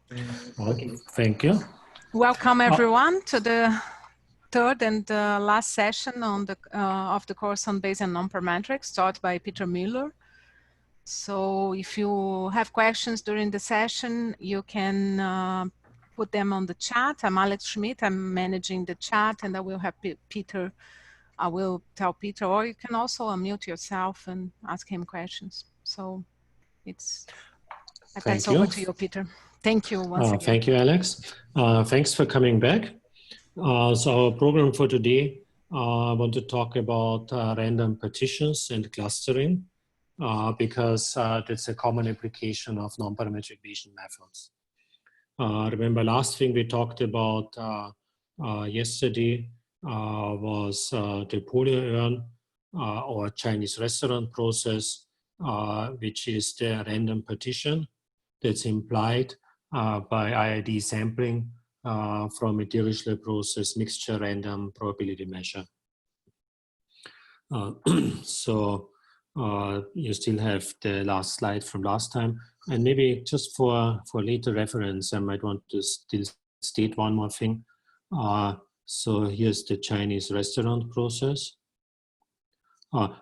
Okay, thank you. Welcome everyone to the third and last session on the of the course on Bayesian nonparametrics taught by Peter Mueller. So if you have questions during the session, you can put them on the chat. I'm Alex Schmidt, I'm managing the chat, and I will have Peter, I will tell Peter, or you can also unmute yourself and ask him questions. So I pass over to you, Peter. Thank you once again. Thank you, Alex. Thanks for coming back. So our program for today, I want to talk about random partitions and clustering because that's a common application of nonparametric Bayesian methods. Remember, last thing we talked about yesterday was the polyurn or Chinese restaurant process, which is the random partition that's implied by IID sampling from a Dirichlet process mixture random probability measure. So you still have the last slide from last time, and maybe just for later reference, I might want to still state one more thing. So here's the Chinese restaurant process,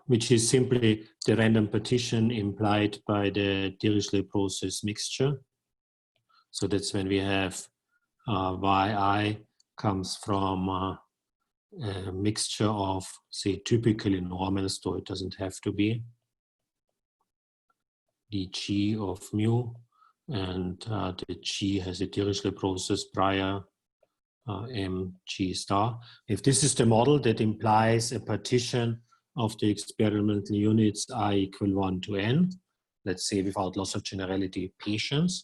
which is simply the random partition implied by the Dirichlet process mixture. So that's when we have yi comes from a mixture of, say, typically normals, though it doesn't have to be, the G of mu, and the G has a Dirichlet process prior m G star. If this is the model that implies a partition of the experimental units I equal 1 to n, let's say without loss of generality patients.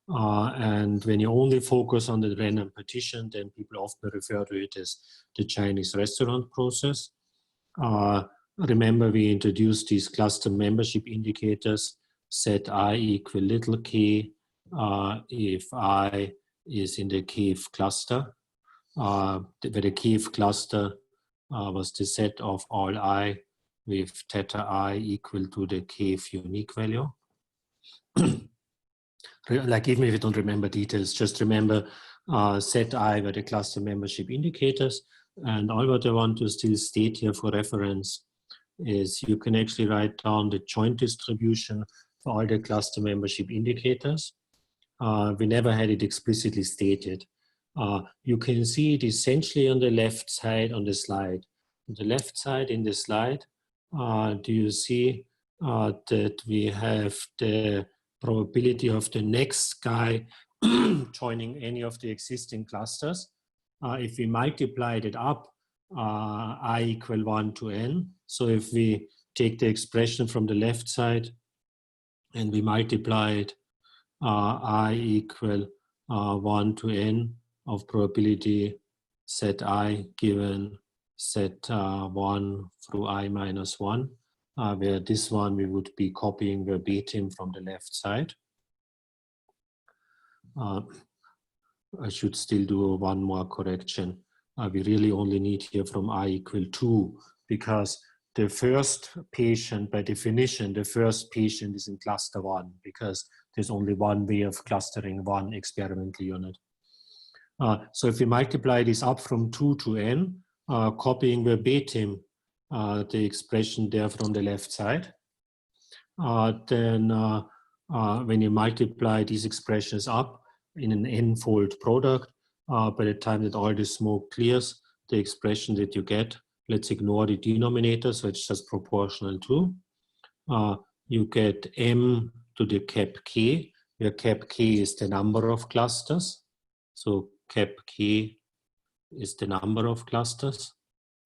And when you only focus on the random partition, then people often refer to it as the Chinese restaurant process. Remember, we introduced these cluster membership indicators, set I equal little k if I is in the K-th cluster, where the K-th cluster was the set of all I with theta I equal to the K-th unique value. Like, even if you don't remember details, just remember set I were the cluster membership indicators. And all what I want to still state here for reference is you can actually write down the joint distribution for all the cluster membership indicators. We never had it explicitly stated. You can see it essentially on the left side on the slide. On the left side in the slide, do you see that we have the probability of the next guy joining any of the existing clusters? If we multiply it up, I equal 1 to n. So if we take the expression from the left side and we multiply it, I equal 1 to n of probability set I given set 1 through I minus 1, where this one we would be copying verbatim from the left side. I should still do one more correction. We really only need here from I equal 2, because the first patient, by definition, the first patient is in cluster 1, because there's only one way of clustering one experimental unit. So if we multiply this up from 2 to n, copying verbatim the expression there from the left side, then when you multiply these expressions up in an n-fold product, by the time that all the smoke clears, the expression that you get, let's ignore the denominator, so it's just proportional to, you get m to the cap k, where cap k is the number of clusters. So cap k is the number of clusters.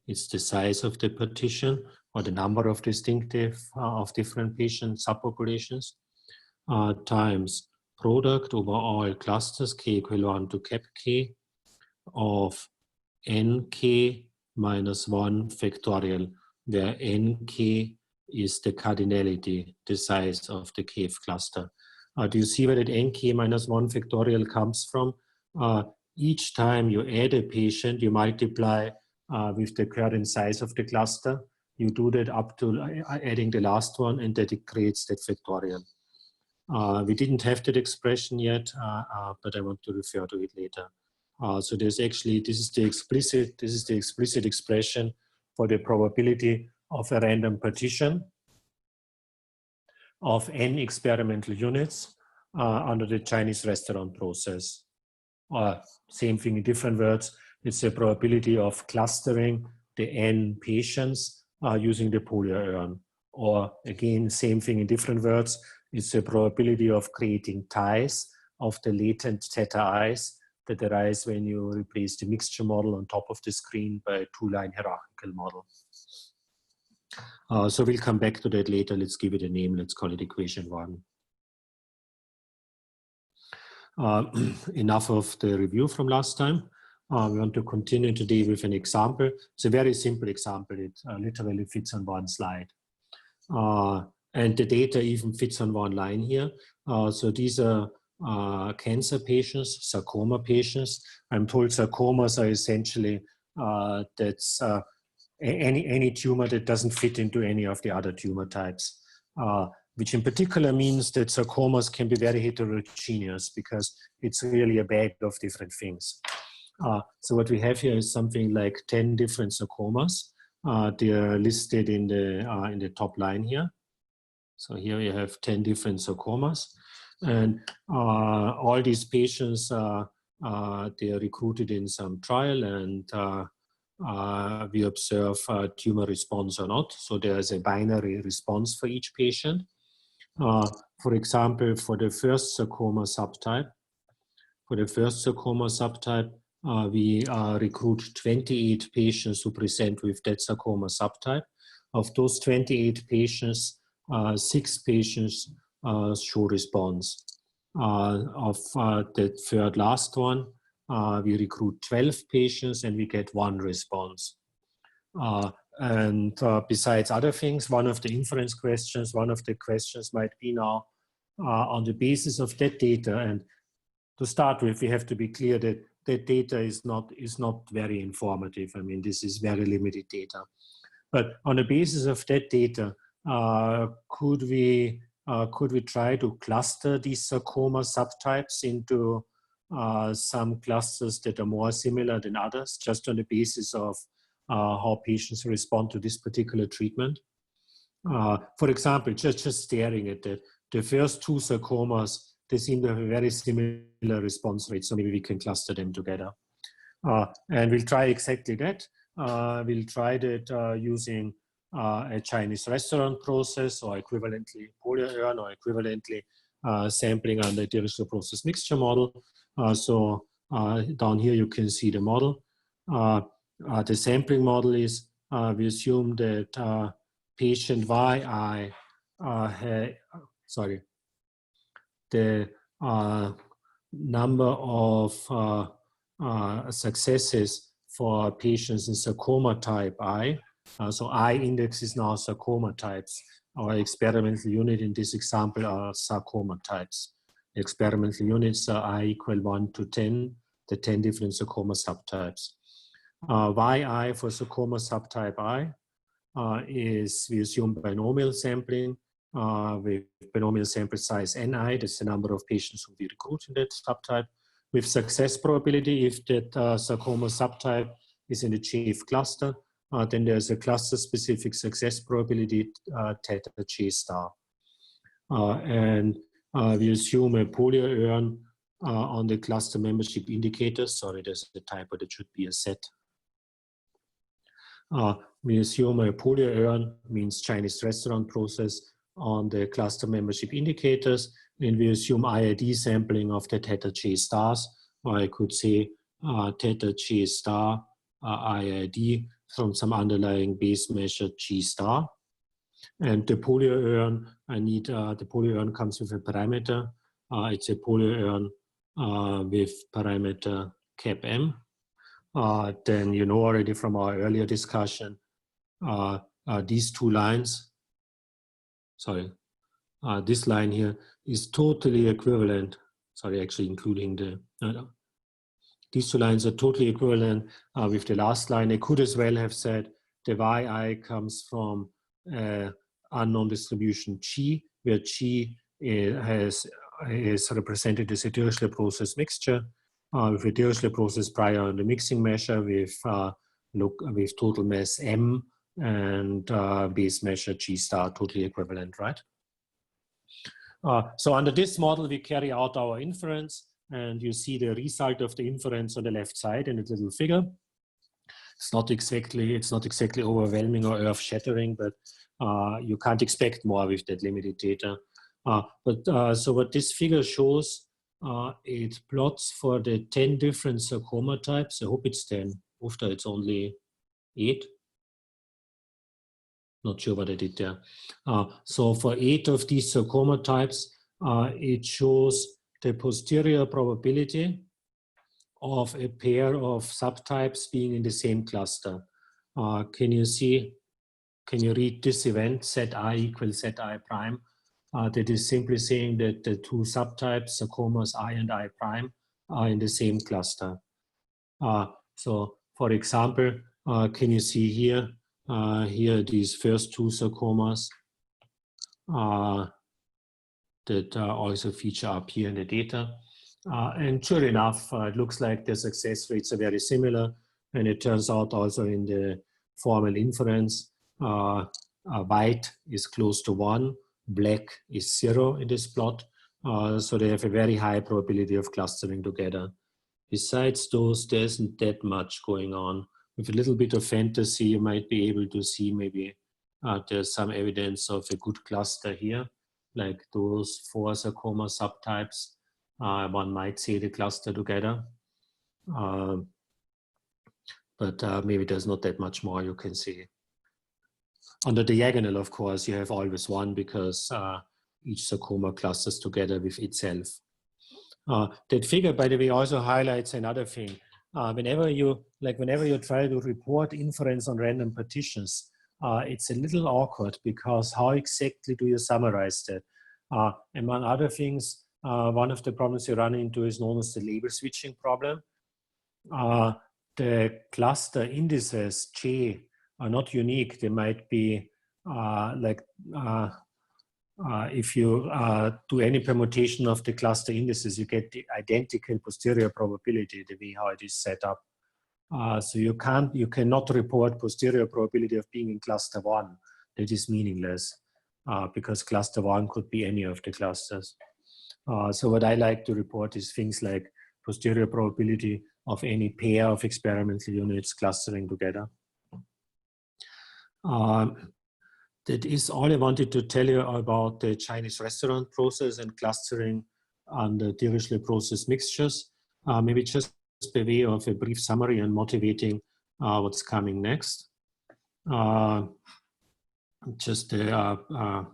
It's the size of the partition, or the number of distinctive of different patient subpopulations, times product over all clusters, k equal 1 to cap k, of nk minus 1 factorial, where nk is the cardinality, the size of the kth cluster. Do you see where that nk minus 1 factorial comes from? Each time you add a patient, you multiply with the current size of the cluster. You do that up to adding the last one, and that it creates that factorial. We didn't have that expression yet, but I want to refer to it later. So there's actually, this is the explicit expression for the probability of a random partition of n experimental units under the Chinese restaurant process. Same thing in different words, it's the probability of clustering the n patients using the polar urn. Or again, same thing in different words, it's the probability of creating ties of the latent theta i's that arise when you replace the mixture model on top of the screen by a two-line hierarchical model. So we'll come back to that later. Let's give it a name. Let's call it equation 1. Enough of the review from last time. We want to continue today with an example. It's a very simple example. It literally fits on one slide. And the data even fits on one line here. So these are cancer patients, sarcoma patients. I'm told sarcomas are essentially that's any tumor that doesn't fit into any of the other tumor types, which in particular means that sarcomas can be very heterogeneous because it's really a bag of different things. So what we have here is something like 10 different sarcomas. They are listed in the top line here. So here we have 10 different sarcomas, and all these patients they are recruited in some trial, and we observe tumor response or not. So there's a binary response for each patient. For example, for the first sarcoma subtype, we recruit 28 patients who present with that sarcoma subtype. Of those 28 patients, 6 patients show response. Of the third last one, we recruit 12 patients and we get 1 response. And besides other things, one of the inference questions, might be now on the basis of that data. And to start with, we have to be clear that that data is not very informative. I mean, this is very limited data. But on the basis of that data, could we try to cluster these sarcoma subtypes into some clusters that are more similar than others, just on the basis of how patients respond to this particular treatment? For example, just staring at the first 2 sarcomas, they seem to have a very similar response rate, so maybe we can cluster them together. And we'll try exactly that. We'll try that using a Chinese restaurant process, or equivalently polar urn, or equivalently sampling under the hierarchical process mixture model. So down here you can see the model. The sampling model is, we assume that patient yi, the number of successes for patients in sarcoma type I. So I index is now sarcoma types. Our experimental unit in this example are sarcoma types. The experimental units are I equal 1 to 10, the 10 different sarcoma subtypes. Yi for sarcoma subtype I is, we assume, binomial sampling with binomial sample size ni, that's the number of patients who we recruit in that subtype, with success probability. If that sarcoma subtype is in the G.E.P cluster, then there's a cluster-specific success probability, theta J star. And we assume a polar urn on the cluster membership indicators. Sorry, there's a typo, that should be a set. We assume a polar urn, means Chinese restaurant process, on the cluster membership indicators, and we assume IID sampling of the theta J stars, or I could say theta J star IID from some underlying base measure G star. And the polar urn, the polar urn comes with a parameter. It's a polar urn with parameter cap m. Then you know already from our earlier discussion, these 2 lines, this line here is totally equivalent, actually including these 2 lines are totally equivalent with the last line. I could as well have said the yi comes from unknown distribution G, where G is represented as a Dirichlet process mixture with a Dirichlet process prior on the mixing measure with total mass M and base measure G star totally equivalent, right? So under this model, we carry out our inference, and you see the result of the inference on the left side in a little figure. It's not exactly overwhelming or earth-shattering, but you can't expect more with that limited data. So what this figure shows, it plots for the 10 different sarcoma types. I hope it's 10. After it's only 8. Not sure what I did there. So for 8 of these sarcoma types, it shows the posterior probability of a pair of subtypes being in the same cluster. Can you read this event, Zi equals Zi prime? That is simply saying that the two subtypes, sarcomas I and I prime, are in the same cluster. So for example, can you see here, these first two sarcomas that also feature up here in the data. And sure enough, it looks like the success rates are very similar. And it turns out also in the formal inference, white is close to 1, black is 0 in this plot. So they have a very high probability of clustering together. Besides those, there isn't that much going on. With a little bit of fantasy, you might be able to see maybe there's some evidence of a good cluster here, like those 4 sarcoma subtypes. One might say the cluster together. But maybe there's not that much more you can see. On the diagonal, of course, you have always 1 because each sarcoma clusters together with itself. That figure, by the way, also highlights another thing. Whenever you try to report inference on random partitions, it's a little awkward because how exactly do you summarize that? Among other things, one of the problems you run into is known as the label switching problem. The cluster indices J are not unique. They might be if you do any permutation of the cluster indices, you get the identical posterior probability, the way how it is set up. So you cannot report posterior probability of being in cluster 1. That is meaningless because cluster 1 could be any of the clusters. So what I like to report is things like posterior probability of any pair of experimental units clustering together. That is all I wanted to tell you about the Chinese restaurant process and clustering on the Dirichlet process mixtures. Maybe just by way of a brief summary and motivating what's coming next. Just the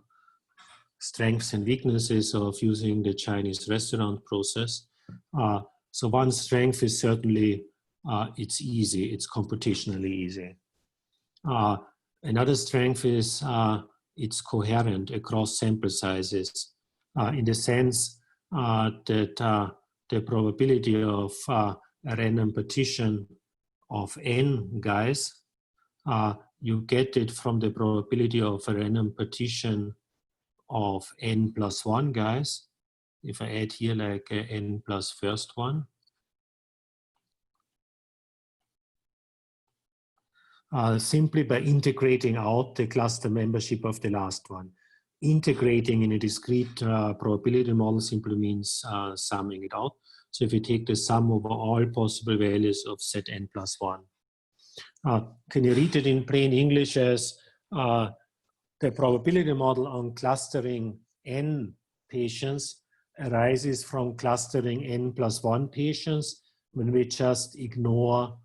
strengths and weaknesses of using the Chinese restaurant process. So one strength is certainly it's easy, it's computationally easy. Another strength is it's coherent across sample sizes in the sense that the probability of a random partition of n guys, you get it from the probability of a random partition of n plus 1 guys. If I add here like n plus first one. Simply by integrating out the cluster membership of the last one. Integrating in a discrete probability model simply means summing it out. So if you take the sum over all possible values of set n plus 1. Can you read it in plain English as the probability model on clustering n patients arises from clustering n plus 1 patients when we just ignore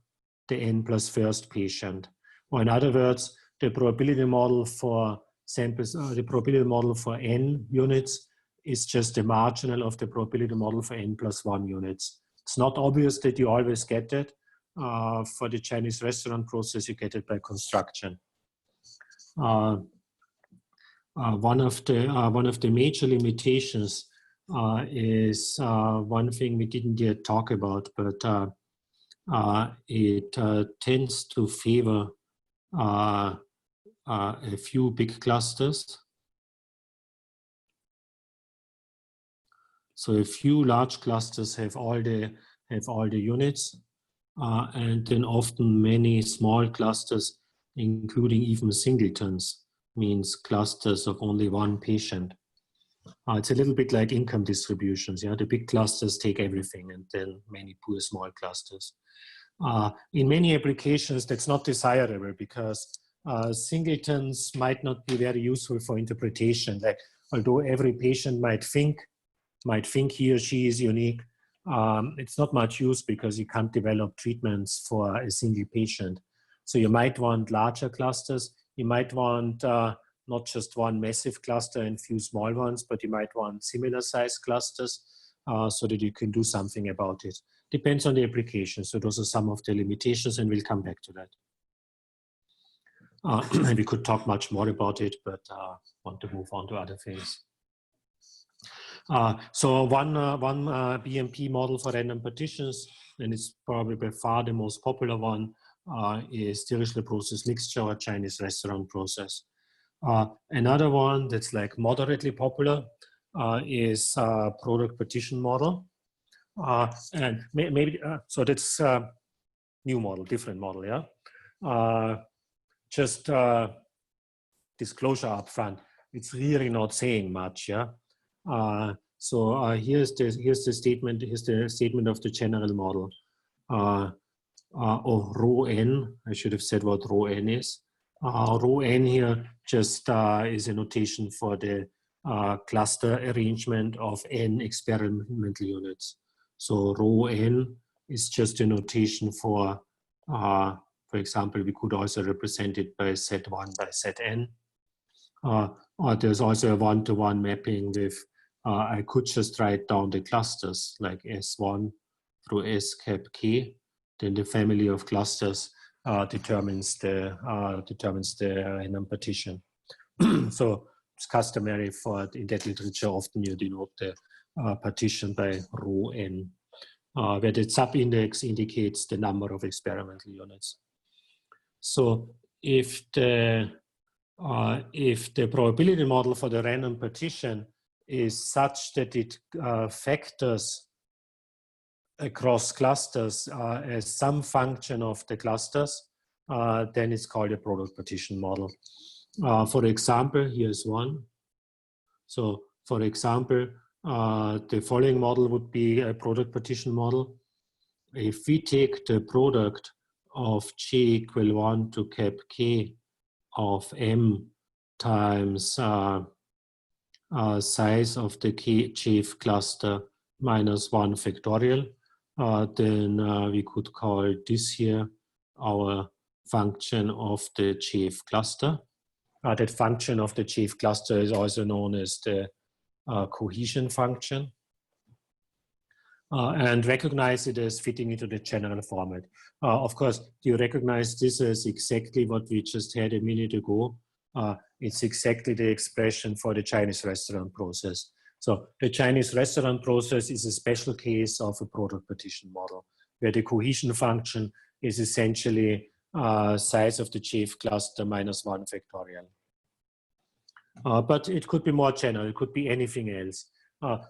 the n plus first patient. Or in other words, the probability model for samples, the probability model for n units is just the marginal of the probability model for n plus 1 units. It's not obvious that you always get it. For the Chinese restaurant process, you get it by construction. One of the major limitations is one thing we didn't yet talk about, but it tends to favor a few big clusters. So a few large clusters have all the units, and then often many small clusters, including even singletons, means clusters of only one patient. It's a little bit like income distributions. Yeah, the big clusters take everything, and then many poor small clusters. In many applications, that's not desirable because singletons might not be very useful for interpretation. Like, although every patient might think he or she is unique, it's not much use because you can't develop treatments for a single patient. So you might want larger clusters. You might want not just one massive cluster and few small ones, but you might want similar size clusters so that you can do something about it. Depends on the application. So those are some of the limitations, and we'll come back to that. And we could talk much more about it, but want to move on to other things. So one BMP model for random partitions, and it's probably by far the most popular one, is Dirichlet process mixture or Chinese restaurant process. Another one that's like moderately popular is product partition model. And maybe, so that's new model, different model, yeah? Just disclosure up front, it's really not saying much, yeah? So here's the statement of the general model. Rho n, I should have said what rho n is. Rho n here just is a notation for the cluster arrangement of n experimental units. So rho n is just a notation for example, we could also represent it by Z1 by Zn. Or there's also a one-to-one mapping with, I could just write down the clusters like S1 through S cap K. Then the family of clusters determines the random partition. So it's customary for in that literature, often you denote the partition by rho n, where the subindex indicates the number of experimental units. So if the probability model for the random partition is such that it factors across clusters as some function of the clusters, then it's called a product partition model. For example, here's one. So for example, the following model would be a product partition model. If we take the product of J equal 1 to cap K of M times size of the J cluster minus 1 factorial, then we could call this here our function of the J cluster. That function of the J cluster is also known as the cohesion function. And recognize it as fitting into the general format. Of course, do you recognize this as exactly what we just had a minute ago? It's exactly the expression for the Chinese restaurant process. So the Chinese restaurant process is a special case of a product partition model, where the cohesion function is essentially size of the J cluster minus 1 factorial. But it could be more general, it could be anything else.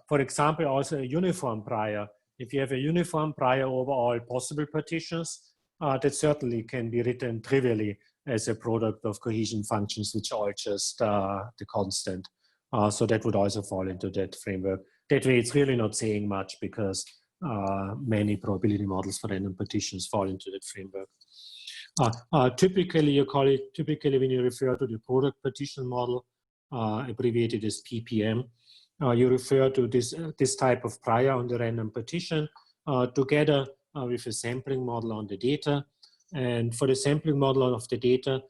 For example, also a uniform prior. If you have a uniform prior over all possible partitions, that certainly can be written trivially as a product of cohesion functions, which are just the constant. So that would also fall into that framework. That way, it's really not saying much because many probability models for random partitions fall into that framework. Typically, you call it, when you refer to the product partition model, abbreviated as PPM, you refer to this type of prior on the random partition together with a sampling model on the data. And for the sampling model of the data,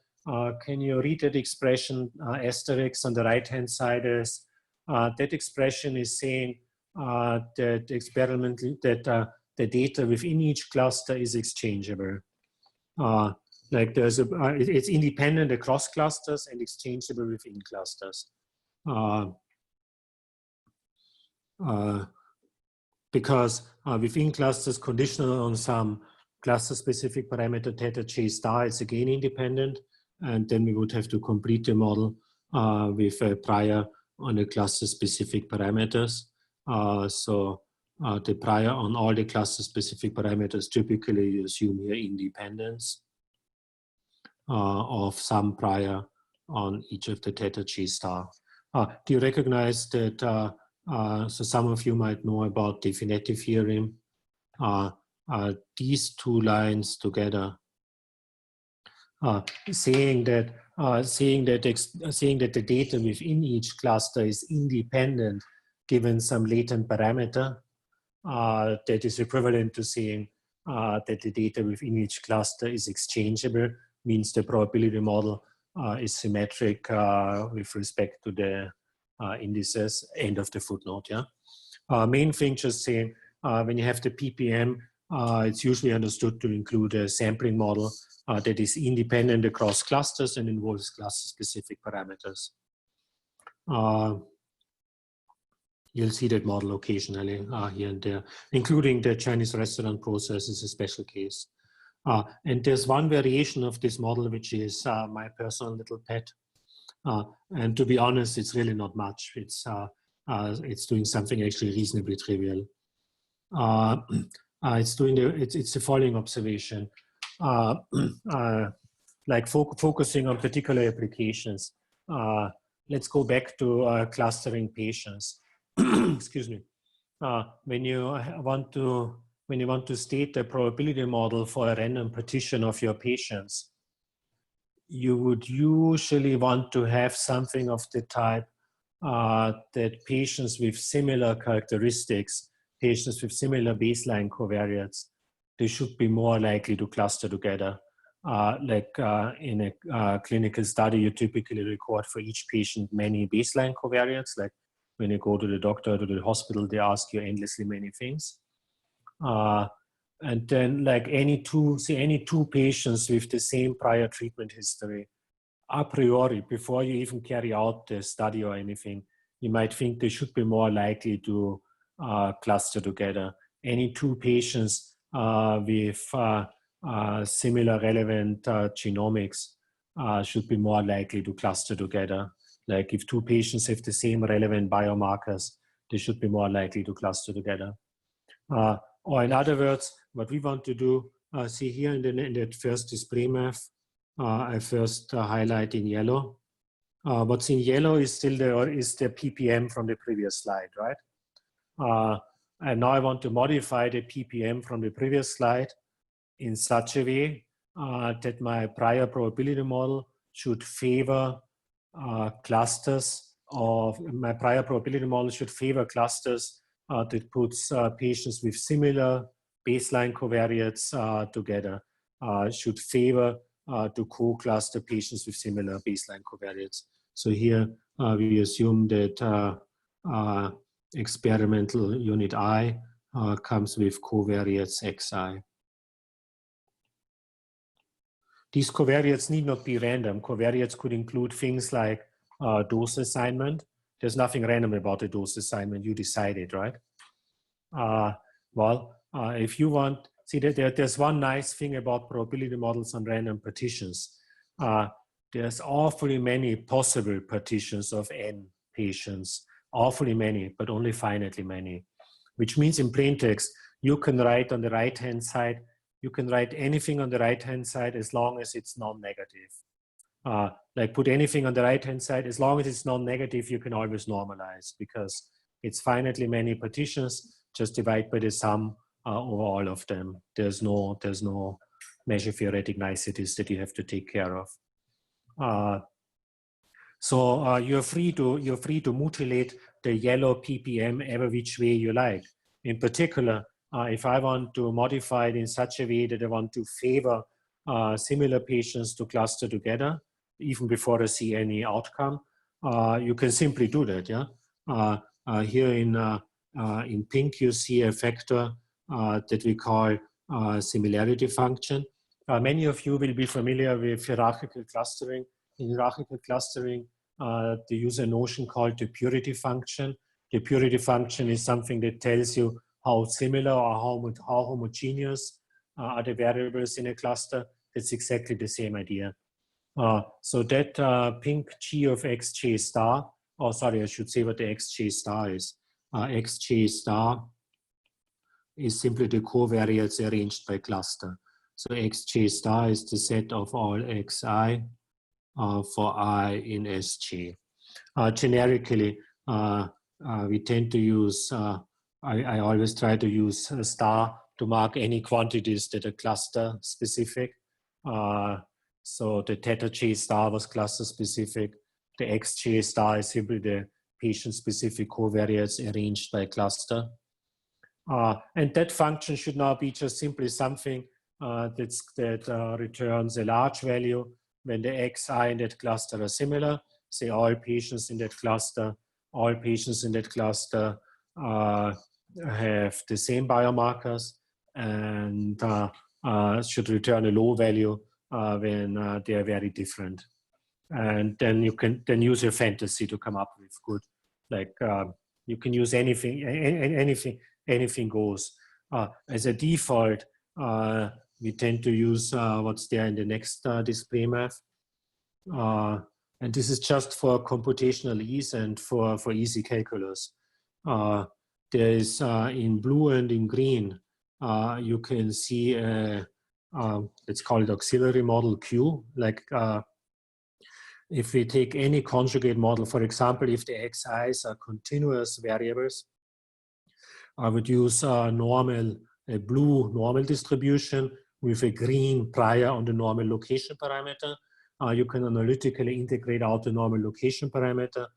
can you read that expression asterisk on the right-hand side as that expression is saying that the data within each cluster is exchangeable. Like it's independent across clusters and exchangeable within clusters. Because within clusters conditional on some cluster-specific parameter theta j star, it's again independent, and then we would have to complete the model with a prior on the cluster-specific parameters. The prior on all the cluster-specific parameters, typically you assume here independence of some prior on each of the theta G star. Do you recognize that? So some of you might know about the definitive theorem. These two lines together, saying that the data within each cluster is independent given some latent parameter, that is equivalent to saying that the data within each cluster is exchangeable, means the probability model is symmetric with respect to the indices. End of the footnote. Yeah. Main thing, just saying, when you have the PPM, it's usually understood to include a sampling model that is independent across clusters and involves cluster-specific parameters. You'll see that model occasionally here and there, including the Chinese restaurant process is a special case. And there's one variation of this model, which is my personal little pet. And to be honest, it's really not much. It's doing something actually reasonably trivial. It's the following observation. Like focusing on particular applications. Let's go back to clustering patients. Excuse me. When you want to state the probability model for a random partition of your patients, you would usually want to have something of the type that patients with similar characteristics, patients with similar baseline covariates, they should be more likely to cluster together. In a clinical study, you typically record for each patient many baseline covariates. Like when you go to the doctor, to the hospital, they ask you endlessly many things. And then like any two patients with the same prior treatment history, a priori, before you even carry out the study or anything, you might think they should be more likely to cluster together. Any two patients with similar relevant genomics should be more likely to cluster together. Like if two patients have the same relevant biomarkers, they should be more likely to cluster together. Or in other words, what we want to do, see here in that first display math, I first highlight in yellow. What's in yellow is still the PPM from the previous slide, right? And now I want to modify the PPM from the previous slide in such a way that my prior probability model should favor clusters of my prior probability model should favor clusters that puts patients with similar baseline covariates together, should favor to co-cluster patients with similar baseline covariates. So here we assume that experimental unit I comes with covariates xi. These covariates need not be random. Covariates could include things like dose assignment. There's nothing random about the dose assignment. You decide it, right? If you want, see that there's one nice thing about probability models on random partitions. There's awfully many possible partitions of n patients, awfully many, but only finitely many, which means in plain text, you can write on the right-hand side, you can write anything on the right-hand side as long as it's non-negative. Like put anything on the right-hand side, as long as it's non-negative, you can always normalize because it's finitely many partitions, just divide by the sum over all of them. There's no measure theoretic niceties that you have to take care of. So you're free to mutilate the yellow PPM every which way you like. In particular, if I want to modify it in such a way that I want to favor similar patients to cluster together, even before I see any outcome, you can simply do that. Yeah. Here in pink, you see a factor that we call similarity function. Many of you will be familiar with hierarchical clustering. In hierarchical clustering, they use a notion called the purity function. The purity function is something that tells you how similar or how homogeneous are the variables in a cluster. It's exactly the same idea. So that pink G of xj star, oh sorry, I should say what the xj star is. xj star is simply the covariates arranged by cluster. So xj star is the set of all xi for I in Sj. Generically, we tend to use, I always try to use a star to mark any quantities that are cluster specific. So the theta j star was cluster specific. The xj star is simply the patient specific covariates arranged by cluster. And that function should now be just simply something that returns a large value when the xi in that cluster are similar. Say all patients in that cluster, have the same biomarkers, and should return a low value when they are very different. And then you can then use your fantasy to come up with good, like you can use anything, anything goes. As a default, we tend to use what's there in the next display math. And this is just for computational ease and for easy calculus. There is in blue and in green, you can see let's call it auxiliary model Q. Like if we take any conjugate model, for example, if the xi's are continuous variables, I would use a blue normal distribution with a green prior on the normal location parameter. You can analytically integrate out the normal location parameter.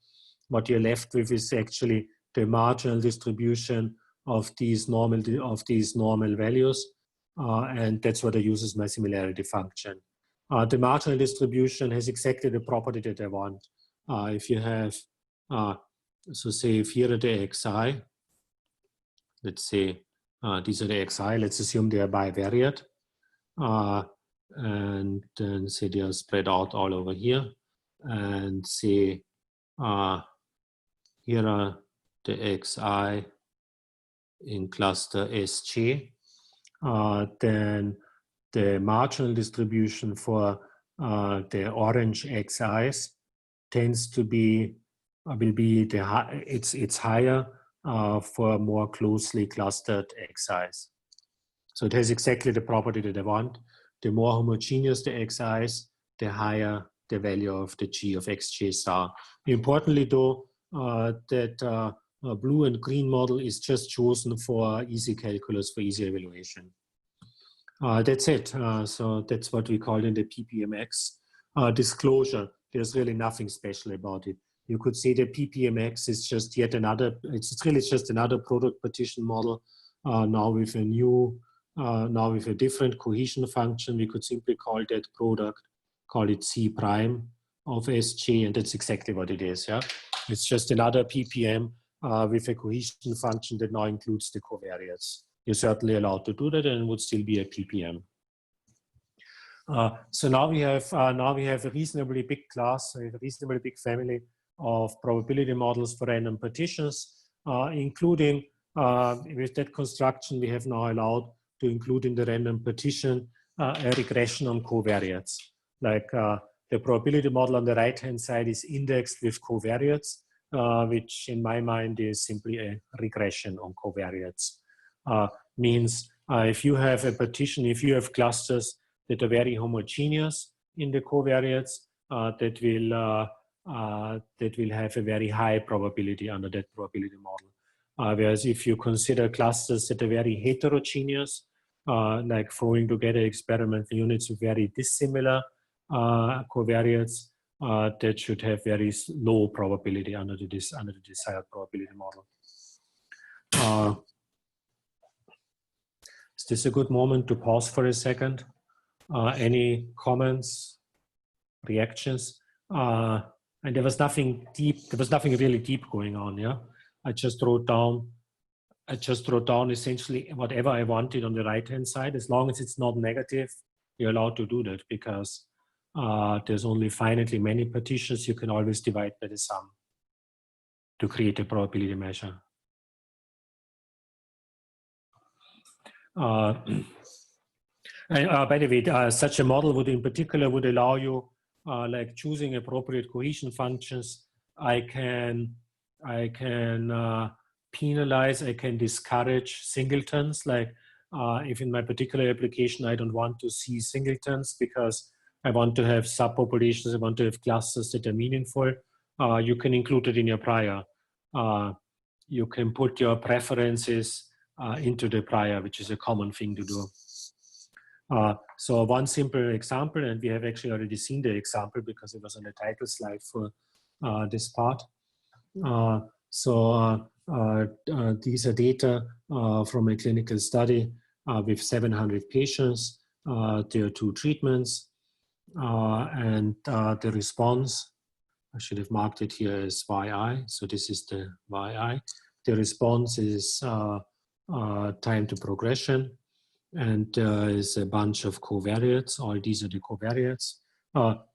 What you're left with is actually the marginal distribution of these normal values, and that's what I use as my similarity function. The marginal distribution has exactly the property that I want. If you have, so say if here are the xi, let's say these are the xi, let's assume they are bivariate. And then say they are spread out all over here, and say here are the xi in cluster Sj. Then the marginal distribution for the orange xi's tends to be it's higher for more closely clustered xi's. So it has exactly the property that I want. The more homogeneous the xi's, the higher the value of the g of xj star. Importantly though, that blue and green model is just chosen for easy calculus, for easy evaluation. That's it. So that's what we call in the PPMX. Disclosure, there's really nothing special about it. You could say the PPMX is just yet another, it's really just another product partition model, now with a new, now with a different cohesion function. We could simply call that product, call it C prime of Sj, and that's exactly what it is. Yeah, it's just another PPM with a cohesion function that now includes the covariates. You're certainly allowed to do that, and it would still be a PPM. So now we have a reasonably big class, a reasonably big family of probability models for random partitions, including with that construction we have now allowed to include in the random partition a regression on covariates. Like the probability model on the right hand side is indexed with covariates, which in my mind is simply a regression on covariates. Means if you have a partition, if you have clusters that are very homogeneous in the covariates, that will have a very high probability under that probability model. Whereas if you consider clusters that are very heterogeneous, like throwing together experimental units with very dissimilar covariates, that should have very low probability under the desired probability model. Is this a good moment to pause for a second? Any comments, reactions? And there was nothing deep. There was nothing really deep going on. Yeah, I just wrote down essentially whatever I wanted on the right hand side. As long as it's not negative, you're allowed to do that, because there's only finitely many partitions. You can always divide by the sum to create a probability measure. By the way, such a model would in particular would allow you like choosing appropriate cohesion functions. I can penalize, I can discourage singletons. Like if in my particular application, I don't want to see singletons because I want to have subpopulations, I want to have clusters that are meaningful, you can include it in your prior. You can put your preferences into the prior, which is a common thing to do. So one simple example, and we have actually already seen the example because it was on the title slide for this part. These are data from a clinical study with 700 patients. There are 2 treatments, and the response, I should have marked it here as YI. So this is the YI. The response is time to progression, and there is a bunch of covariates. All these are the covariates,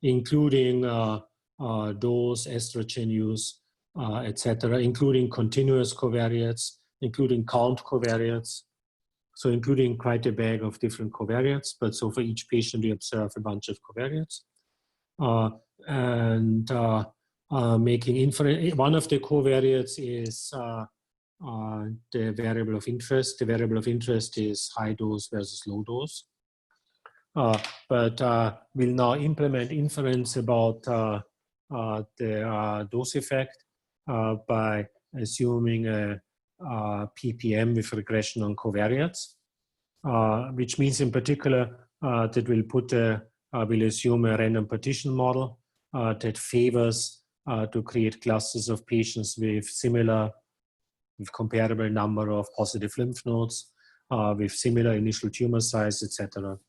including dose, estrogen use, etc., including continuous covariates, including count covariates. So including quite a bag of different covariates. But so for each patient, we observe a bunch of covariates. Making inference, one of the covariates is the variable of interest. The variable of interest is high dose versus low dose. But we'll now implement inference about the dose effect by assuming a PPM with regression on covariates, which means in particular that we'll assume a random partition model that favors to create clusters of patients with comparable number of positive lymph nodes, with similar initial tumor size, etc.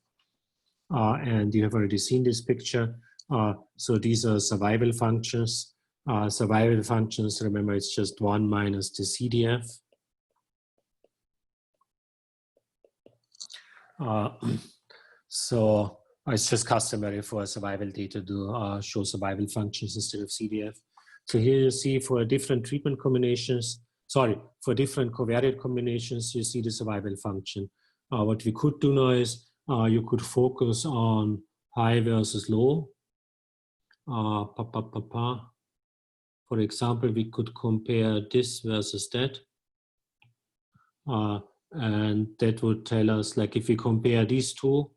And you have already seen this picture. So these are survival functions. Survival functions, remember, it's just 1 minus the CDF. So it's just customary for survival data to show survival functions instead of CDF. So here you see for different treatment combinations, for different covariate combinations, you see the survival function. What we could do now is you could focus on high versus low. For example, we could compare this versus that. And that would tell us, like, if we compare these two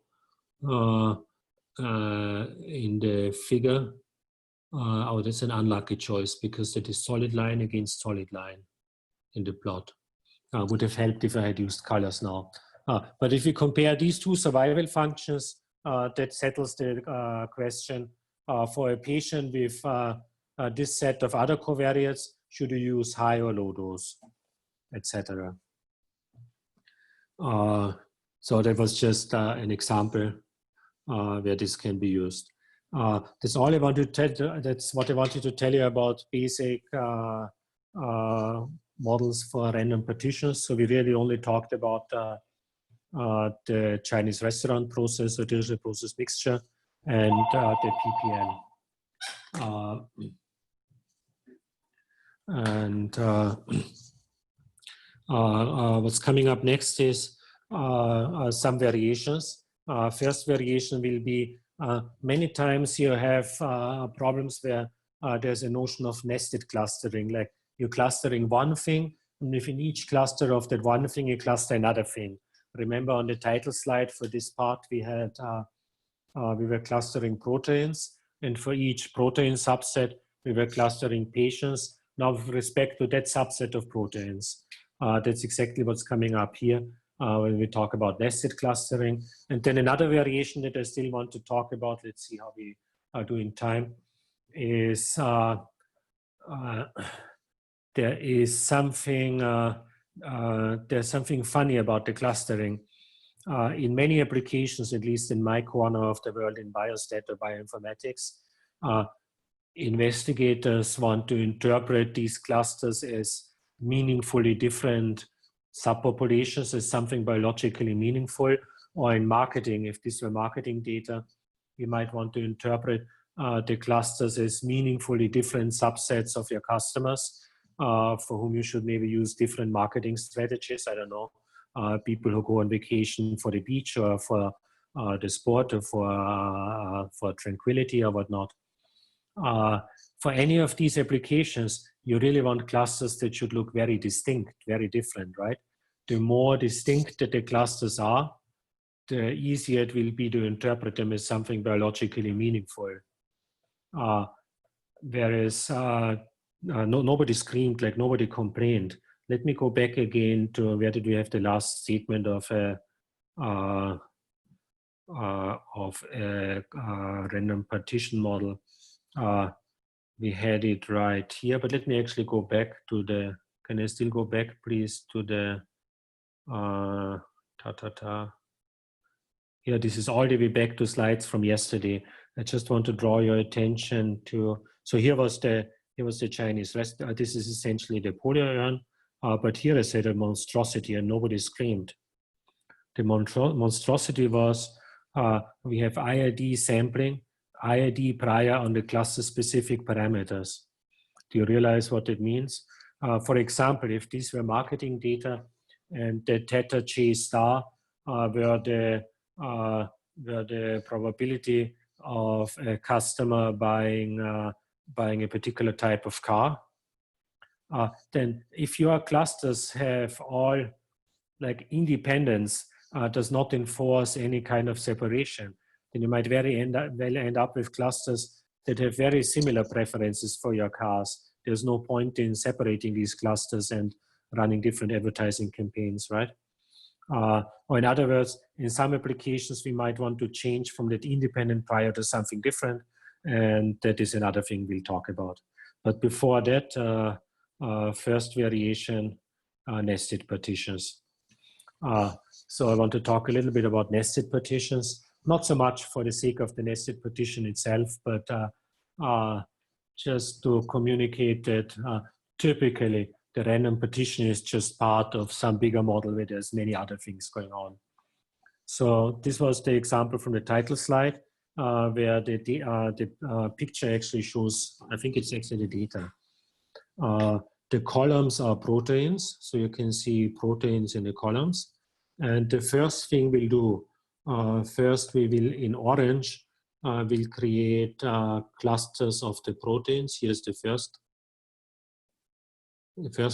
in the figure, oh, that's an unlucky choice because that is solid line against solid line in the plot. Would have helped if I had used colors now. But if we compare these two survival functions, that settles the question. For a patient with this set of other covariates, should you use high or low dose, etc. So that was just an example where this can be used. That's all I want to tell. That's what I wanted to tell you about basic models for random partitions. So we really only talked about the Chinese restaurant process, or digital process mixture, and the PPM. What's coming up next is some variations. First variation will be many times you have problems where there's a notion of nested clustering, like you're clustering one thing, and within each cluster of that one thing, you cluster another thing. Remember on the title slide for this part, we had we were clustering proteins, and for each protein subset, we were clustering patients. Now, with respect to that subset of proteins, that's exactly what's coming up here when we talk about nested clustering. And then another variation that I still want to talk about, let's see how we do in time, is there's something funny about the clustering. In many applications, at least in my corner of the world in biostat or bioinformatics, investigators want to interpret these clusters as meaningfully different subpopulations, as something biologically meaningful. Or in marketing, if these were marketing data, you might want to interpret the clusters as meaningfully different subsets of your customers, for whom you should maybe use different marketing strategies. I don't know, people who go on vacation for the beach or for the sport or for tranquility or whatnot. For any of these applications, you really want clusters that should look very distinct, very different, right? The more distinct that the clusters are, the easier it will be to interpret them as something biologically meaningful. Whereas nobody screamed, like nobody complained. Let me go back again to where did we have the last statement of a random partition model. We had it right here, but let me actually go back to the, can I still go back please to the, Here, this is all the way back to slides from yesterday. I just want to draw your attention to, so here was the Chinese rest. This is essentially the polyo urn, but here I said a monstrosity and nobody screamed. The monstrosity was, we have IID sampling, IID prior on the cluster specific parameters. Do you realize what it means? For example, if these were marketing data and the theta J star were the probability of a customer buying a particular type of car, then if your clusters have all like independence, does not enforce any kind of separation, then you might well end up with clusters that have very similar preferences for your cars. There's no point in separating these clusters and running different advertising campaigns, right? Or in other words, in some applications, we might want to change from that independent prior to something different, and that is another thing we'll talk about. But before that, first variation, nested partitions. So I want to talk a little bit about nested partitions, not so much for the sake of the nested partition itself, but just to communicate that typically the random partition is just part of some bigger model where there's many other things going on. So this was the example from the title slide where the picture actually shows, I think it's actually the data. The columns are proteins, so you can see proteins in the columns. And the first thing we'll do, first we will, in orange, we'll create clusters of the proteins. Here's the first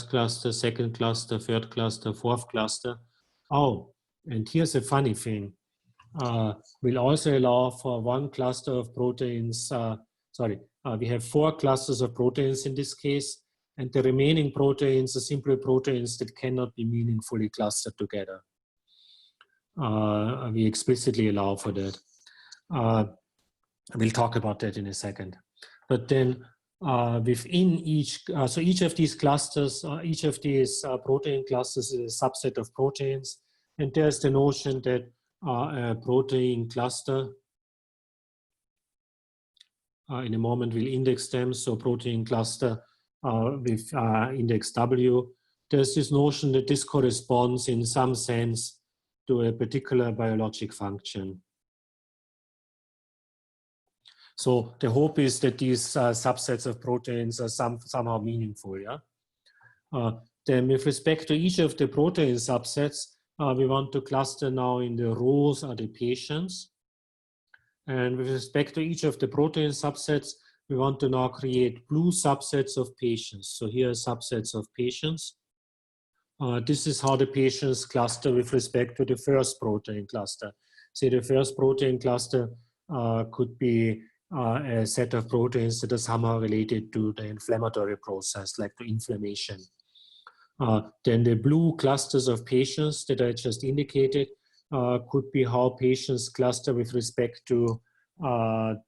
cluster, second cluster, third cluster, fourth cluster. Oh, and here's a funny thing. We'll also allow for one cluster of proteins. We have 4 clusters of proteins in this case, and the remaining proteins are simply proteins that cannot be meaningfully clustered together. We explicitly allow for that. We'll talk about that in a second. But then within each, so each of these clusters, each of these protein clusters is a subset of proteins. And there's the notion that a protein cluster, in a moment we'll index them, so protein cluster with index W. There's this notion that this corresponds in some sense to a particular biologic function. So the hope is that these subsets of proteins are somehow meaningful. Yeah. Then with respect to each of the protein subsets, we want to cluster now in the rows are the patients. And with respect to each of the protein subsets, we want to now create blue subsets of patients. So here are subsets of patients. This is how the patients cluster with respect to the first protein cluster. Say the first protein cluster could be a set of proteins that are somehow related to the inflammatory process, like to inflammation. Then the blue clusters of patients that I just indicated could be how patients cluster with respect to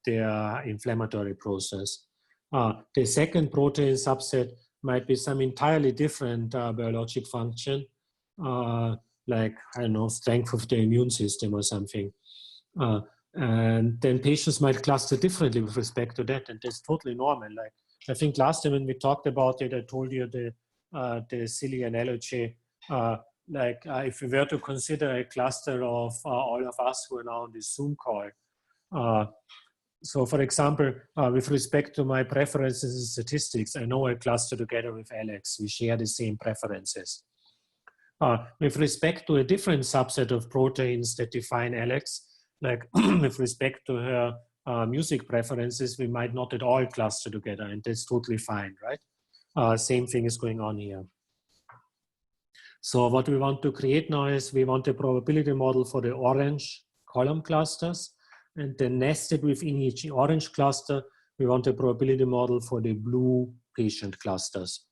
their inflammatory process. The second protein subset might be some entirely different biologic function, like, I don't know, strength of the immune system or something. And then patients might cluster differently with respect to that, and that's totally normal. Like, I think last time when we talked about it, I told you the silly analogy, if we were to consider a cluster of all of us who are now on this Zoom call. So for example, with respect to my preferences in statistics, I know I cluster together with Alex. We share the same preferences. With respect to a different subset of proteins that define Alex, like with respect to her music preferences, we might not at all cluster together, and that's totally fine, right? Same thing is going on here. So what we want to create now is we want a probability model for the orange column clusters, and then nested within each orange cluster, we want a probability model for the blue patient clusters.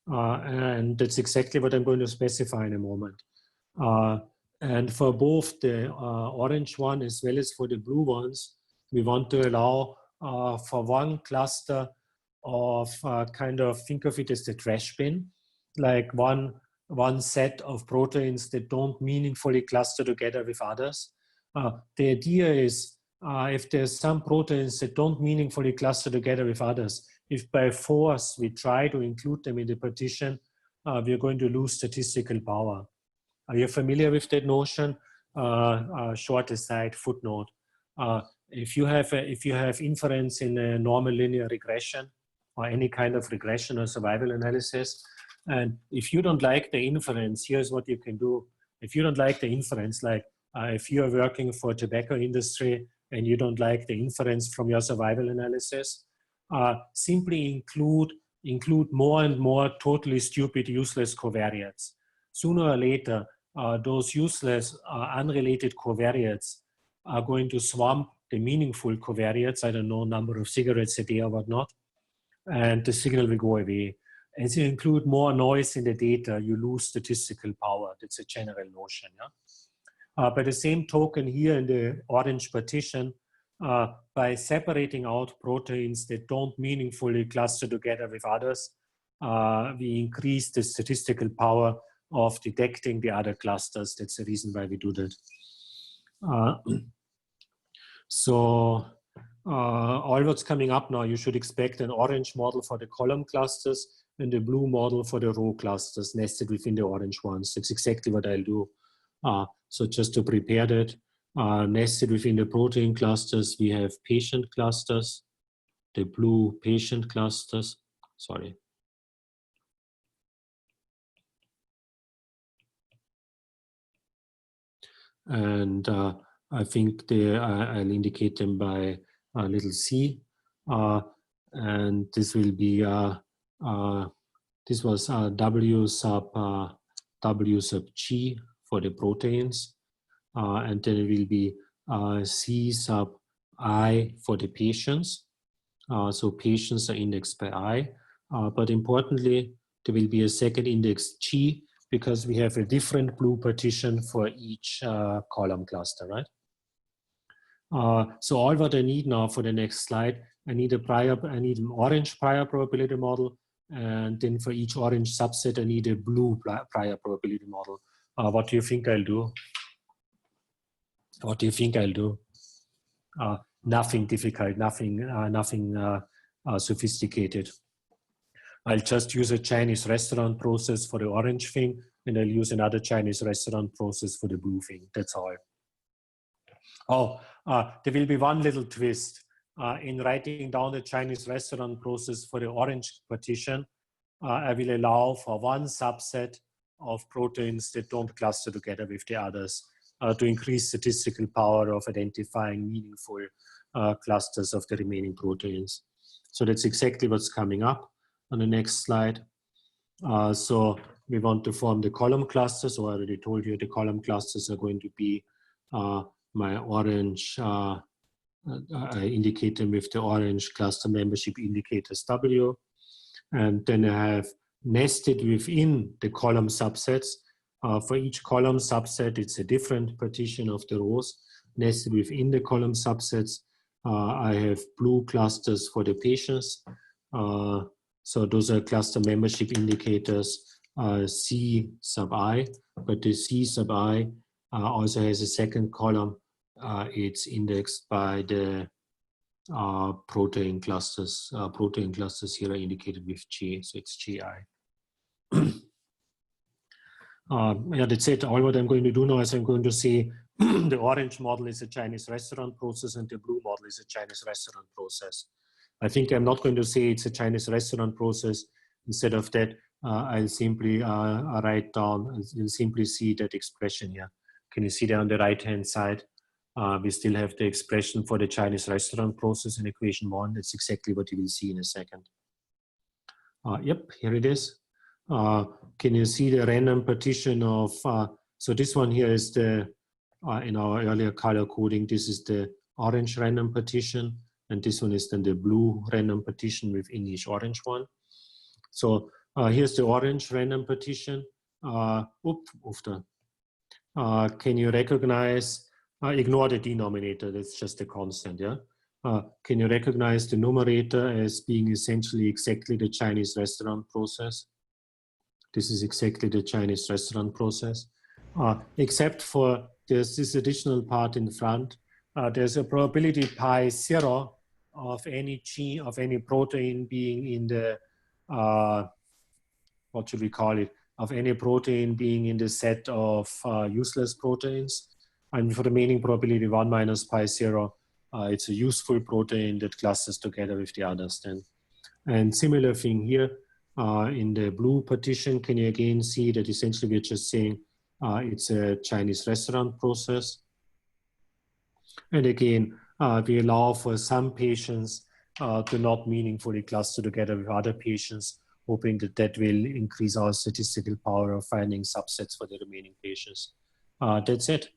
And that's exactly what I'm going to specify in a moment. And for both the orange one as well as for the blue ones, we want to allow for one cluster of kind of, think of it as the trash bin, like one set of proteins that don't meaningfully cluster together with others. The idea is if there's some proteins that don't meaningfully cluster together with others, if by force we try to include them in the partition, we're going to lose statistical power. Are you familiar with that notion? Short aside, footnote. If you have inference in a normal linear regression or any kind of regression or survival analysis, and if you don't like the inference, here's what you can do. If you don't like the inference, like if you are working for tobacco industry and you don't like the inference from your survival analysis, simply include more and more totally stupid, useless covariates. Sooner or later, those useless, unrelated covariates are going to swamp the meaningful covariates, I don't know, number of cigarettes a day or whatnot, and the signal will go away. As you include more noise in the data, you lose statistical power. That's a general notion. Yeah? By the same token here in the orange partition, by separating out proteins that don't meaningfully cluster together with others, we increase the statistical power of detecting the other clusters. That's the reason why we do that. So all what's coming up now, you should expect an orange model for the column clusters and the blue model for the row clusters nested within the orange ones. That's exactly what I'll do. So just to prepare that, nested within the protein clusters, we have patient clusters, the blue patient clusters, sorry. And I think I'll indicate them by a little c. And this will be, this was W sub G for the proteins. And then it will be C sub I for the patients. So patients are indexed by I. But importantly, there will be a second index G because we have a different blue partition for each column cluster, right? So all what I need now for the next slide, I need an orange prior probability model, and then for each orange subset, I need a blue prior probability model. What do you think I'll do? What do you think I'll do? Nothing difficult, nothing sophisticated. I'll just use a Chinese restaurant process for the orange thing, and I'll use another Chinese restaurant process for the blue thing. That's all. Oh, there will be one little twist. In writing down the Chinese restaurant process for the orange partition, I will allow for one subset of proteins that don't cluster together with the others to increase statistical power of identifying meaningful clusters of the remaining proteins. So that's exactly what's coming up on the next slide. So we want to form the column clusters. So I already told you the column clusters are going to be my orange, I indicate them with the orange cluster membership indicators W. And then I have nested within the column subsets. For each column subset, it's a different partition of the rows. Nested within the column subsets, I have blue clusters for the patients. So those are cluster membership indicators C sub I, but the C sub I also has a second column. It's indexed by the protein clusters. Protein clusters here are indicated with G, so it's GI. Yeah, that's it. All what I'm going to do now is I'm going to say the orange model is a Chinese restaurant process and the blue model is a Chinese restaurant process. I think I'm not going to say it's a Chinese restaurant process. Instead of that, I'll simply write down, you'll simply see that expression here. Can you see that on the right-hand side? We still have the expression for the Chinese restaurant process in equation 1. That's exactly what you will see in a second. Yep, here it is. Can you see the random partition of, so this one here is the, in our earlier color coding, this is the orange random partition, and this one is then the blue random partition within each orange one. So here's the orange random partition. Can you recognize, ignore the denominator, that's just a constant, yeah? Can you recognize the numerator as being essentially exactly the Chinese restaurant process? This is exactly the Chinese restaurant process. Except for there's this additional part in front. There's a probability pi 0 of any gene, of any protein being in the, what should we call it? Of any protein being in the set of useless proteins. And for the remaining probability 1 minus pi 0, it's a useful protein that clusters together with the others then. And similar thing here in the blue partition, can you again see that essentially we're just saying it's a Chinese restaurant process. And again, we allow for some patients to not meaningfully cluster together with other patients, hoping that that will increase our statistical power of finding subsets for the remaining patients. That's it.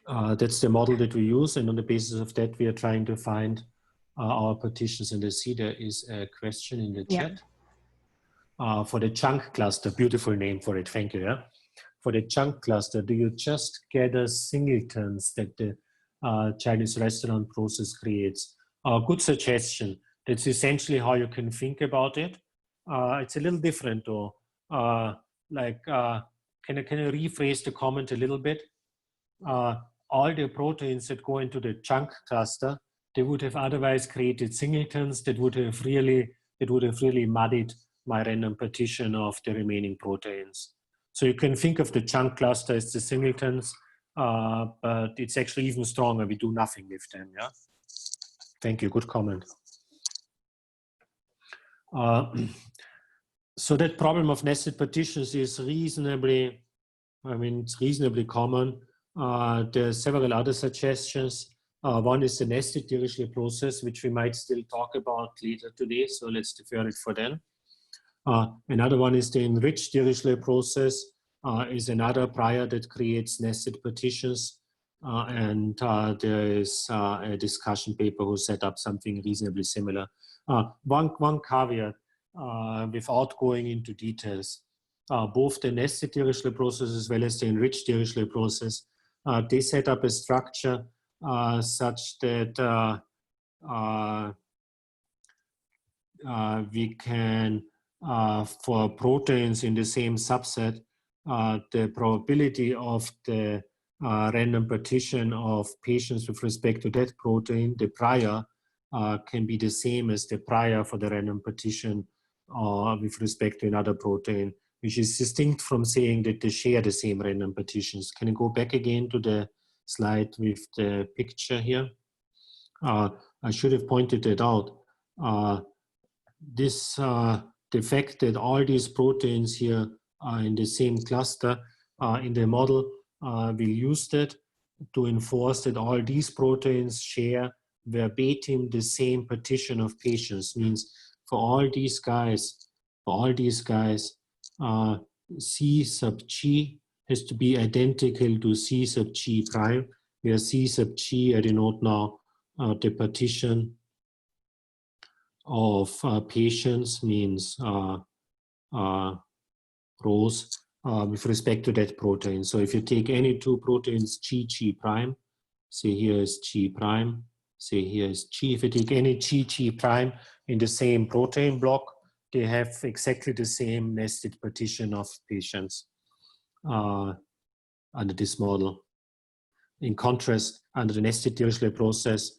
That's the model that we use, and on the basis of that, we are trying to find our partitions. And I see there is a question in the chat. For the chunk cluster, beautiful name for it, thank you. Yeah? For the chunk cluster, do you just gather singletons that the Chinese restaurant process creates? Good suggestion. That's essentially how you can think about it. It's a little different though. Can I rephrase the comment a little bit? All the proteins that go into the chunk cluster, they would have otherwise created singletons that would have really muddied my random partition of the remaining proteins. So you can think of the chunk cluster as the singletons, but it's actually even stronger. We do nothing with them. Yeah. Thank you. Good comment. So that problem of nested partitions is reasonably, it's reasonably common. There are several other suggestions. One is the nested Dirichlet process, which we might still talk about later today. So let's defer it for then. Another one is the enriched Dirichlet process, is another prior that creates nested partitions. There is a discussion paper who set up something reasonably similar. One caveat, without going into details, both the nested Dirichlet process as well as the enriched Dirichlet process, they set up a structure such that we can, for proteins in the same subset, the probability of the random partition of patients with respect to that protein, the prior, can be the same as the prior for the random partition with respect to another protein, which is distinct from saying that they share the same random partitions. Can you go back again to the slide with the picture here? I should have pointed it out. The fact that all these proteins here are in the same cluster in the model, we'll use that to enforce that all these proteins share verbatim the same partition of patients. Means for all these guys, C sub G has to be identical to C sub G prime, where C sub G, I denote now the partition of patients, means rows with respect to that protein. So if you take any two proteins, G prime, say here is G prime, say here is G. If you take any G prime in the same protein block, they have exactly the same nested partition of patients under this model. In contrast, under the nested Dirichlet process,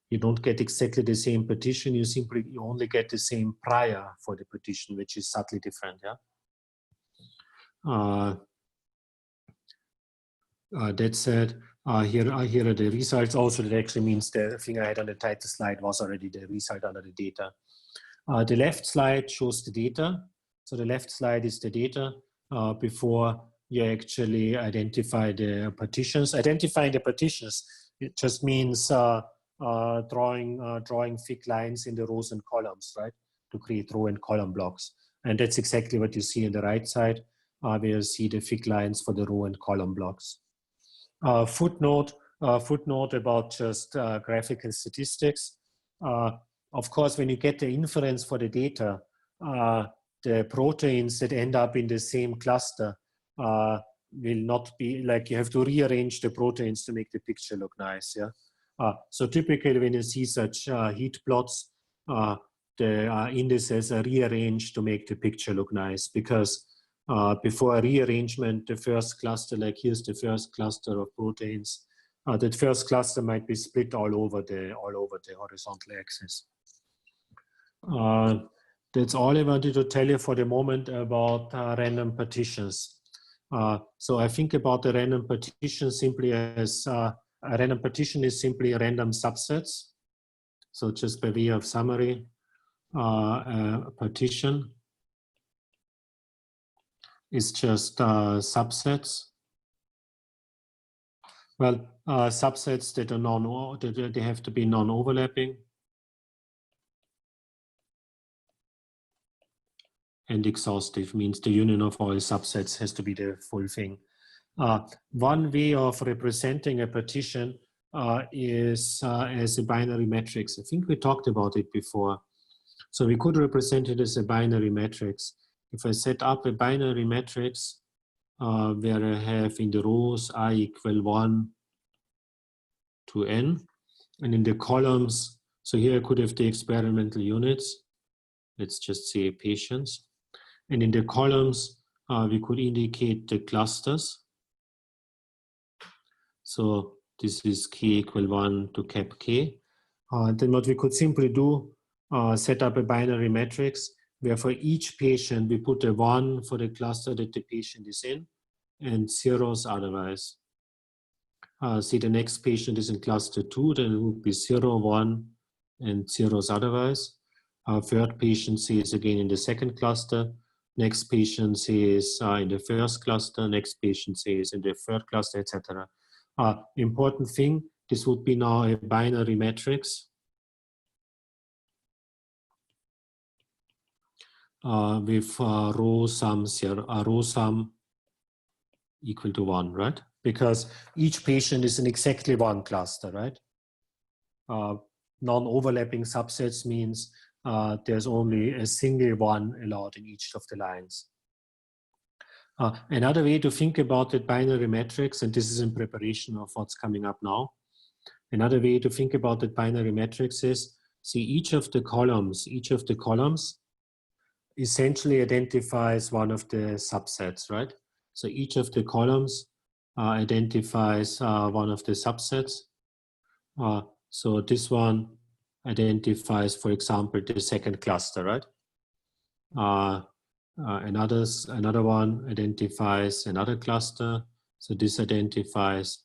you don't get exactly the same partition. You only get the same prior for the partition, which is subtly different. Yeah. That said, here are the results. Also, that actually means the thing I had on the title slide was already the result under the data. The left slide shows the data. So the left slide is the data before you actually identify the partitions. Identifying the partitions, it just means drawing thick lines in the rows and columns, right, to create row and column blocks. And that's exactly what you see on the right side, where you see the thick lines for the row and column blocks. Footnote about just graphical statistics. Of course, when you get the inference for the data, the proteins that end up in the same cluster will not be, like, you have to rearrange the proteins to make the picture look nice, yeah. So typically when you see such heat plots, the indices are rearranged to make the picture look nice, because before a rearrangement, the first cluster, like here's the first cluster of proteins, that first cluster might be split all over the horizontal axis. That's all I wanted to tell you for the moment about random partitions. So I think about the random partition simply as a random partition is simply random subsets. So just by way of summary, a partition is just subsets. Well, subsets that are they have to be non-overlapping. And exhaustive means the union of all subsets has to be the full thing. One way of representing a partition is as a binary matrix. I think we talked about it before. So we could represent it as a binary matrix. If I set up a binary matrix where I have in the rows I equal 1 to n, and in the columns, so here I could have the experimental units. Let's just say patients. And in the columns, we could indicate the clusters. So this is k equal 1 to cap k. Then what we could simply do, set up a binary matrix where for each patient we put a 1 for the cluster that the patient is in and zeros otherwise. See, the next patient is in cluster 2, then it would be 0, 1, and zeros otherwise. Third patient is again in the second cluster. Next patient is in the first cluster. Next patient is in the third cluster, etc. Important thing, this would be now a binary matrix with row sum equal to 1, right? Because each patient is in exactly one cluster, right? Non-overlapping subsets means there's only a single one allowed in each of the lines. Another way to think about the binary matrix, and this is in preparation of what's coming up now. Another way to think about the binary matrix is, see, each of the columns essentially identifies one of the subsets, right? So each of the columns identifies one of the subsets. So this one identifies, for example, the second cluster, right? Another one identifies another cluster. So this identifies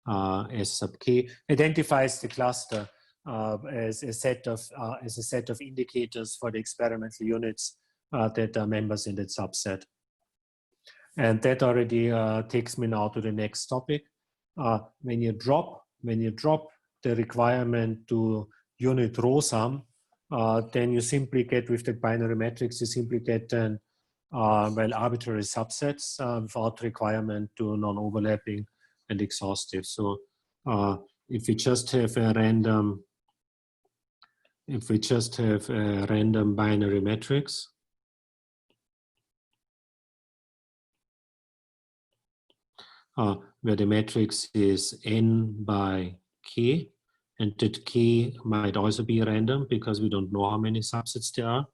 S sub k, identifies the cluster as a set of indicators for the experimental units that are members in that subset. And that already takes me now to the next topic. When you drop the requirement to unit row sum, then you simply get, with the binary matrix, you simply get an arbitrary subsets without requirement to non-overlapping and exhaustive. So if we just have a random binary matrix, where the matrix is n by k, and that k might also be random because we don't know how many subsets there are.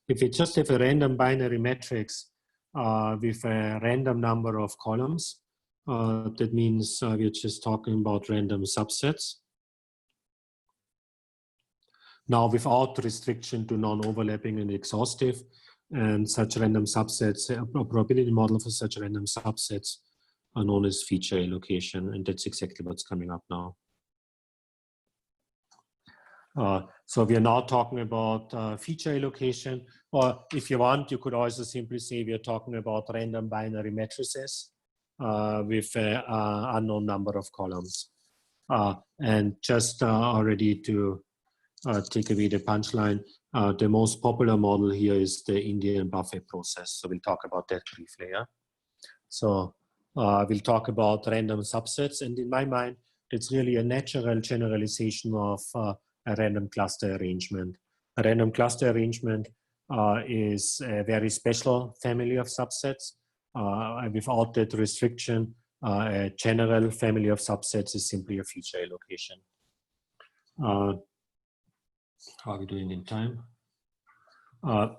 If we just have a random binary matrix with a random number of columns, that means we're just talking about random subsets. Now, without restriction to non-overlapping and exhaustive, and such random subsets, a probability model for such random subsets are known as feature allocation, and that's exactly what's coming up now. So we are now talking about feature allocation, or if you want, you could also simply say we are talking about random binary matrices with an unknown number of columns. And just already to take away the punchline, the most popular model here is the Indian buffet process. So we'll talk about that briefly. Yeah? So we'll talk about random subsets, and in my mind, it's really a natural generalization of a random cluster arrangement. A random cluster arrangement is a very special family of subsets. Without that restriction, a general family of subsets is simply a feature allocation. How are we doing in time? I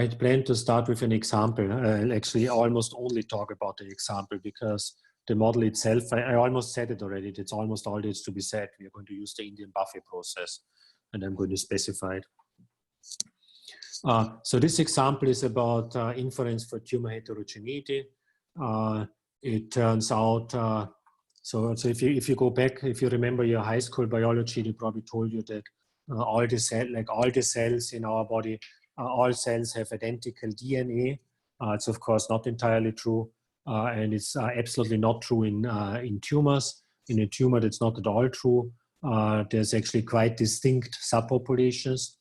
had planned to start with an example. I'll actually almost only talk about the example because the model itself, I almost said it already, it's almost all that's to be said. We are going to use the Indian buffet process, and I'm going to specify it. So this example is about inference for tumor heterogeneity. It turns out, so if you go back, if you remember your high school biology, they probably told you that all the cells in our body, all cells have identical DNA. It's of course not entirely true, and it's absolutely not true in tumors. In a tumor, that's not at all true. There's actually quite distinct subpopulations.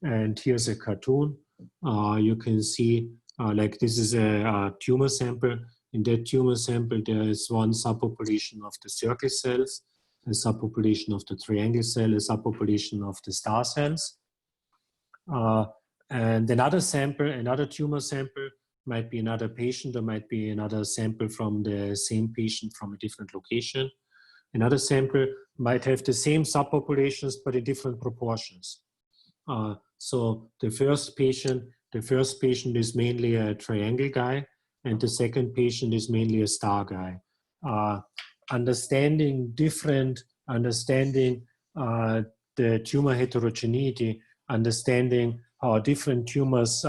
And here's a cartoon. You can see, like this is a tumor sample. In that tumor sample, there is one subpopulation of the circle cells, a subpopulation of the triangle cell, a subpopulation of the star cells. And another sample, another tumor sample, might be another patient, or might be another sample from the same patient from a different location. Another sample might have the same subpopulations, but in different proportions. So the first patient is mainly a triangle guy, and the second patient is mainly a star guy. Understanding the tumor heterogeneity, understanding how different tumors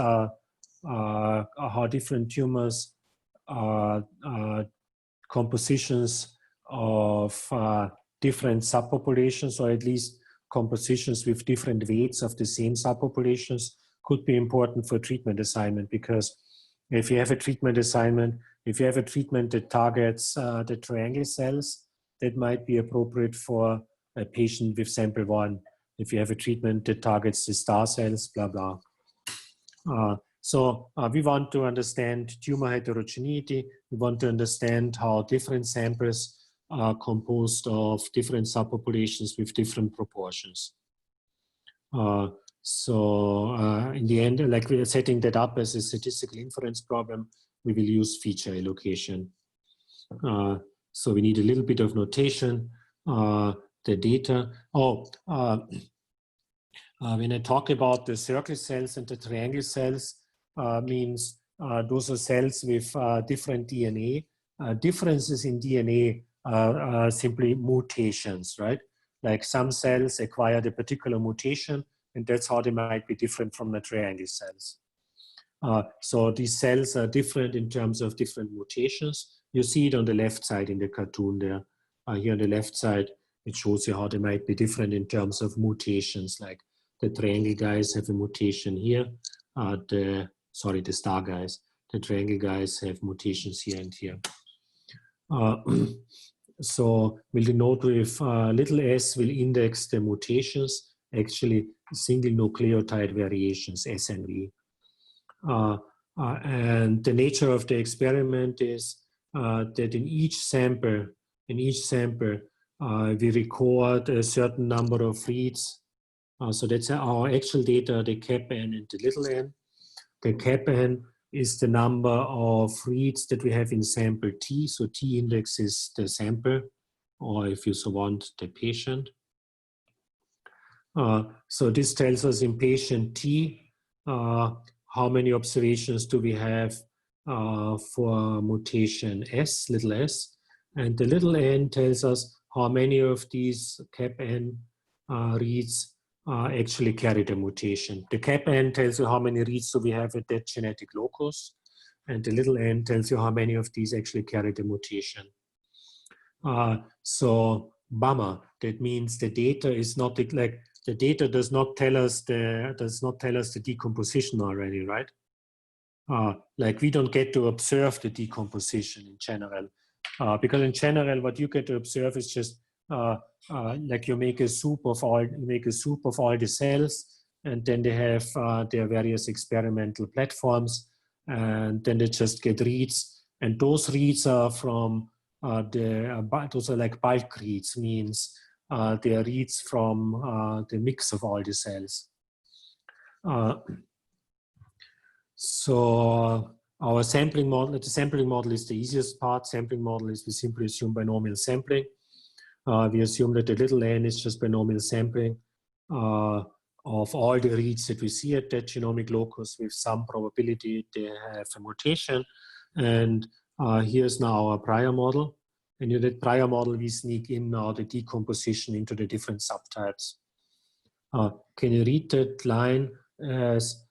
compositions of different subpopulations, or at least compositions with different weights of the same subpopulations, could be important for treatment assignment, because if you have a treatment assignment, if you have a treatment that targets the triangle cells, that might be appropriate for a patient with sample 1. If you have a treatment that targets the star cells, blah, blah. So we want to understand tumor heterogeneity. We want to understand how different samples are composed of different subpopulations with different proportions. In the end, like we are setting that up as a statistical inference problem, we will use feature allocation. So we need a little bit of notation. The data. When I talk about the circle cells and the triangle cells, means those are cells with different DNA. Differences in DNA are simply mutations, right? Like some cells acquired a particular mutation, and that's how they might be different from the triangle cells. So these cells are different in terms of different mutations. You see it on the left side in the cartoon there. Here on the left side, it shows you how they might be different in terms of mutations. Like the triangle guys have a mutation here. The star guys. The triangle guys have mutations here and here. So we'll denote with little s will index the mutations, actually single nucleotide variations, S and V. And the nature of the experiment is that in each sample, we record a certain number of reads. So that's our actual data, the cap n and the little n. The cap n is the number of reads that we have in sample T. So T index is the sample, or if you so want, the patient. So this tells us in patient T, how many observations do we have for mutation S, little s. And the little n tells us how many of these cap n reads actually carry the mutation. The cap n tells you how many reads do we have at that genetic locus, and the little n tells you how many of these actually carry the mutation. So bummer, that means the data is not like the data does not tell us the decomposition already, right? Like we don't get to observe the decomposition in general. Because in general, what you get to observe is just like you make a soup of all the cells, and then they have their various experimental platforms, and then they just get reads, and those reads are from those are like bulk reads, means they are reads from the mix of all the cells. So our sampling model, the sampling model is the easiest part. Sampling model is we simply assume binomial sampling. We assume that the little n is just binomial sampling of all the reads that we see at that genomic locus with some probability they have a mutation. And here's now our prior model. And in that prior model, we sneak in now the decomposition into the different subtypes. Can you read that line as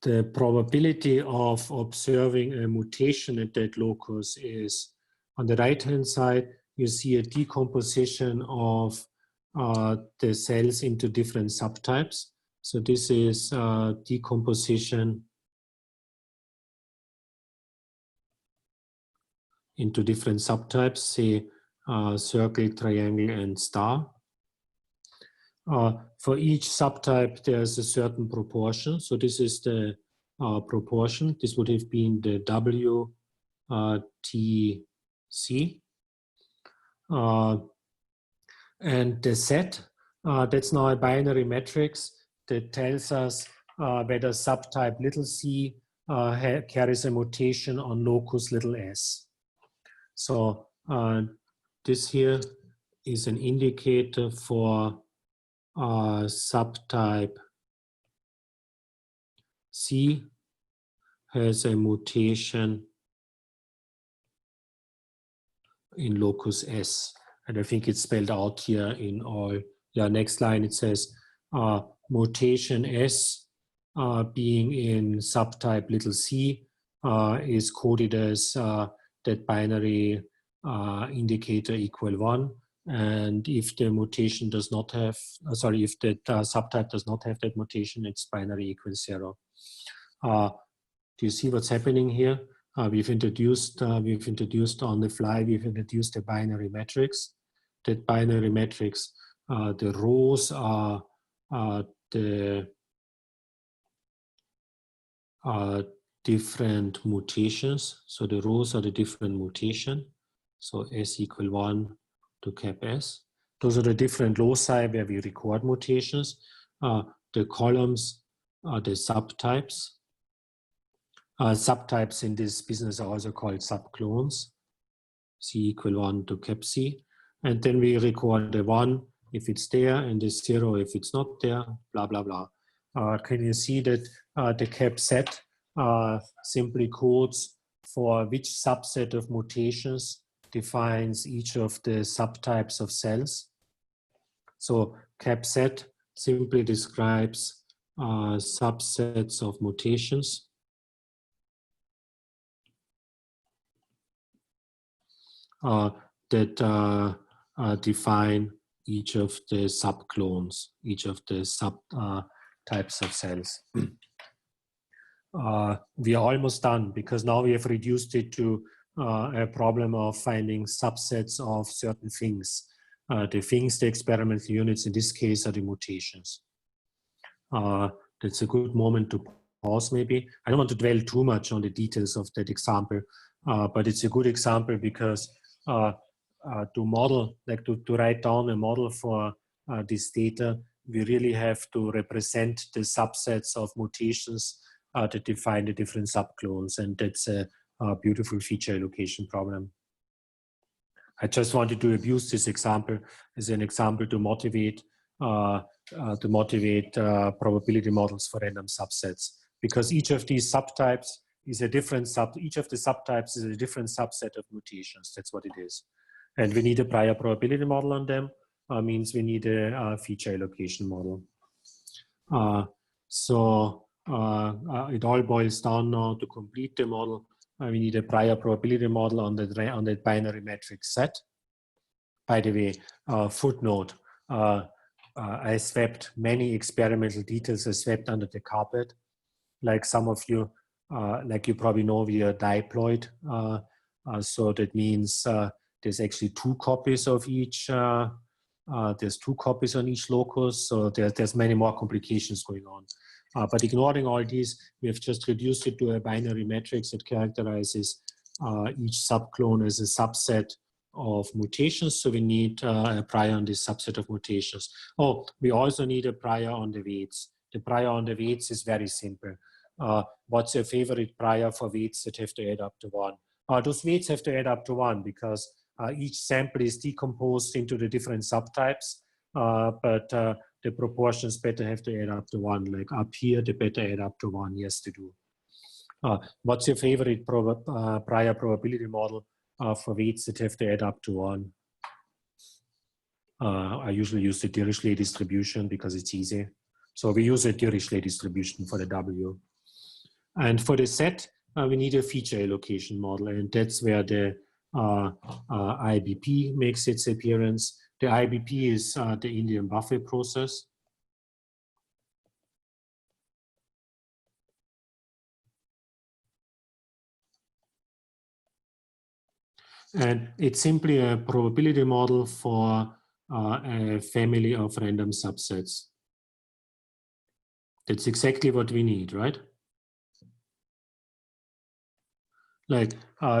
the probability of observing a mutation at that locus is, on the right-hand side, you see a decomposition of the cells into different subtypes. So this is decomposition into different subtypes, say circle, triangle, and star. For each subtype, there's a certain proportion. So this is the proportion. This would have been the W, T, C. And the set, that's now a binary matrix that tells us whether subtype little c carries a mutation on locus little s. So this here is an indicator for subtype C has a mutation in locus S. And I think it's spelled out here in all. Yeah, next line it says mutation S being in subtype little c is coded as that binary indicator equal 1. And if the mutation does not have, if the subtype does not have that mutation, it's binary equals 0. Do you see what's happening here? We've introduced on the fly, we've introduced a binary matrix. That binary matrix, the rows are the different mutations. So the rows are the different mutation. So S equal 1 to cap S. Those are the different loci where we record mutations. The columns are the subtypes. Subtypes in this business are also called subclones. C equal 1 to cap C. And then we record the 1 if it's there and the 0 if it's not there, blah, blah, blah. Can you see that the cap set simply codes for which subset of mutations defines each of the subtypes of cells? So cap set simply describes subsets of mutations. That define each of the subclones, each of the subtypes of cells. We are almost done because now we have reduced it to a problem of finding subsets of certain things. The things, the experimental units, in this case, are the mutations. That's a good moment to pause maybe. I don't want to dwell too much on the details of that example, but it's a good example because to model, like to write down a model for this data, we really have to represent the subsets of mutations that define the different subclones, and that's a beautiful feature allocation problem. I just wanted to abuse this example as an example to motivate probability models for random subsets, because each of these subtypes is a different each of the subtypes is a different subset of mutations. That's what it is. And we need a prior probability model on them, means we need a feature allocation model. It all boils down now to complete the model. We need a prior probability model on that binary matrix set. By the way, footnote, I swept many experimental details, I swept under the carpet. Like some of you like you probably know, we are diploid. So that means there's actually 2 copies of each. There's 2 copies on each locus. So there's many more complications going on. But ignoring all these, we have just reduced it to a binary matrix that characterizes each subclone as a subset of mutations. So we need a prior on this subset of mutations. Oh, we also need a prior on the weights. The prior on the weights is very simple. What's your favorite prior for weights that have to add up to 1? Those weights have to add up to 1 because each sample is decomposed into the different subtypes, but the proportions better have to add up to 1. Like up here, they better add up to 1, yes to do. What's your favorite prior probability model for weights that have to add up to 1? I usually use the Dirichlet distribution because it's easy. So we use a Dirichlet distribution for the W. And for the set, we need a feature allocation model, and that's where the IBP makes its appearance. The IBP is the Indian Buffet process. And it's simply a probability model for a family of random subsets. That's exactly what we need, right? Like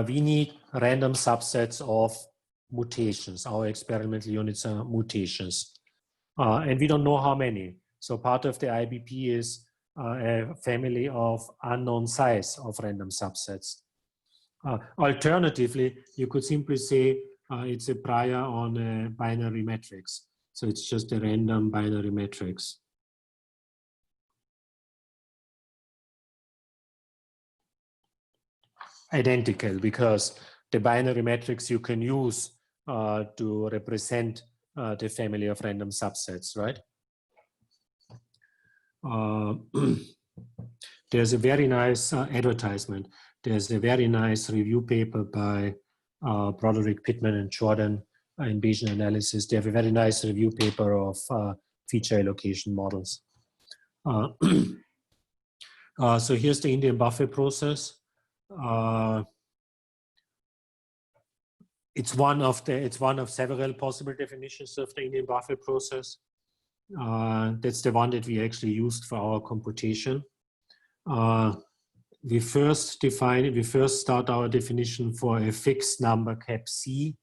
we need random subsets of mutations. Our experimental units are mutations. And we don't know how many. So part of the IBP is a family of unknown size of random subsets. Alternatively, you could simply say it's a prior on a binary matrix. So it's just a random binary matrix. Identical, because the binary matrix you can use to represent the family of random subsets, right? There's a very nice advertisement. There's a very nice review paper by Broderick, Pittman, and Jordan in Bayesian analysis. They have a very nice review paper of feature allocation models. So here's the Indian Buffet process. It's one of several possible definitions of the Indian Buffet process. That's the one that we actually used for our computation. We first start our definition for a fixed number cap C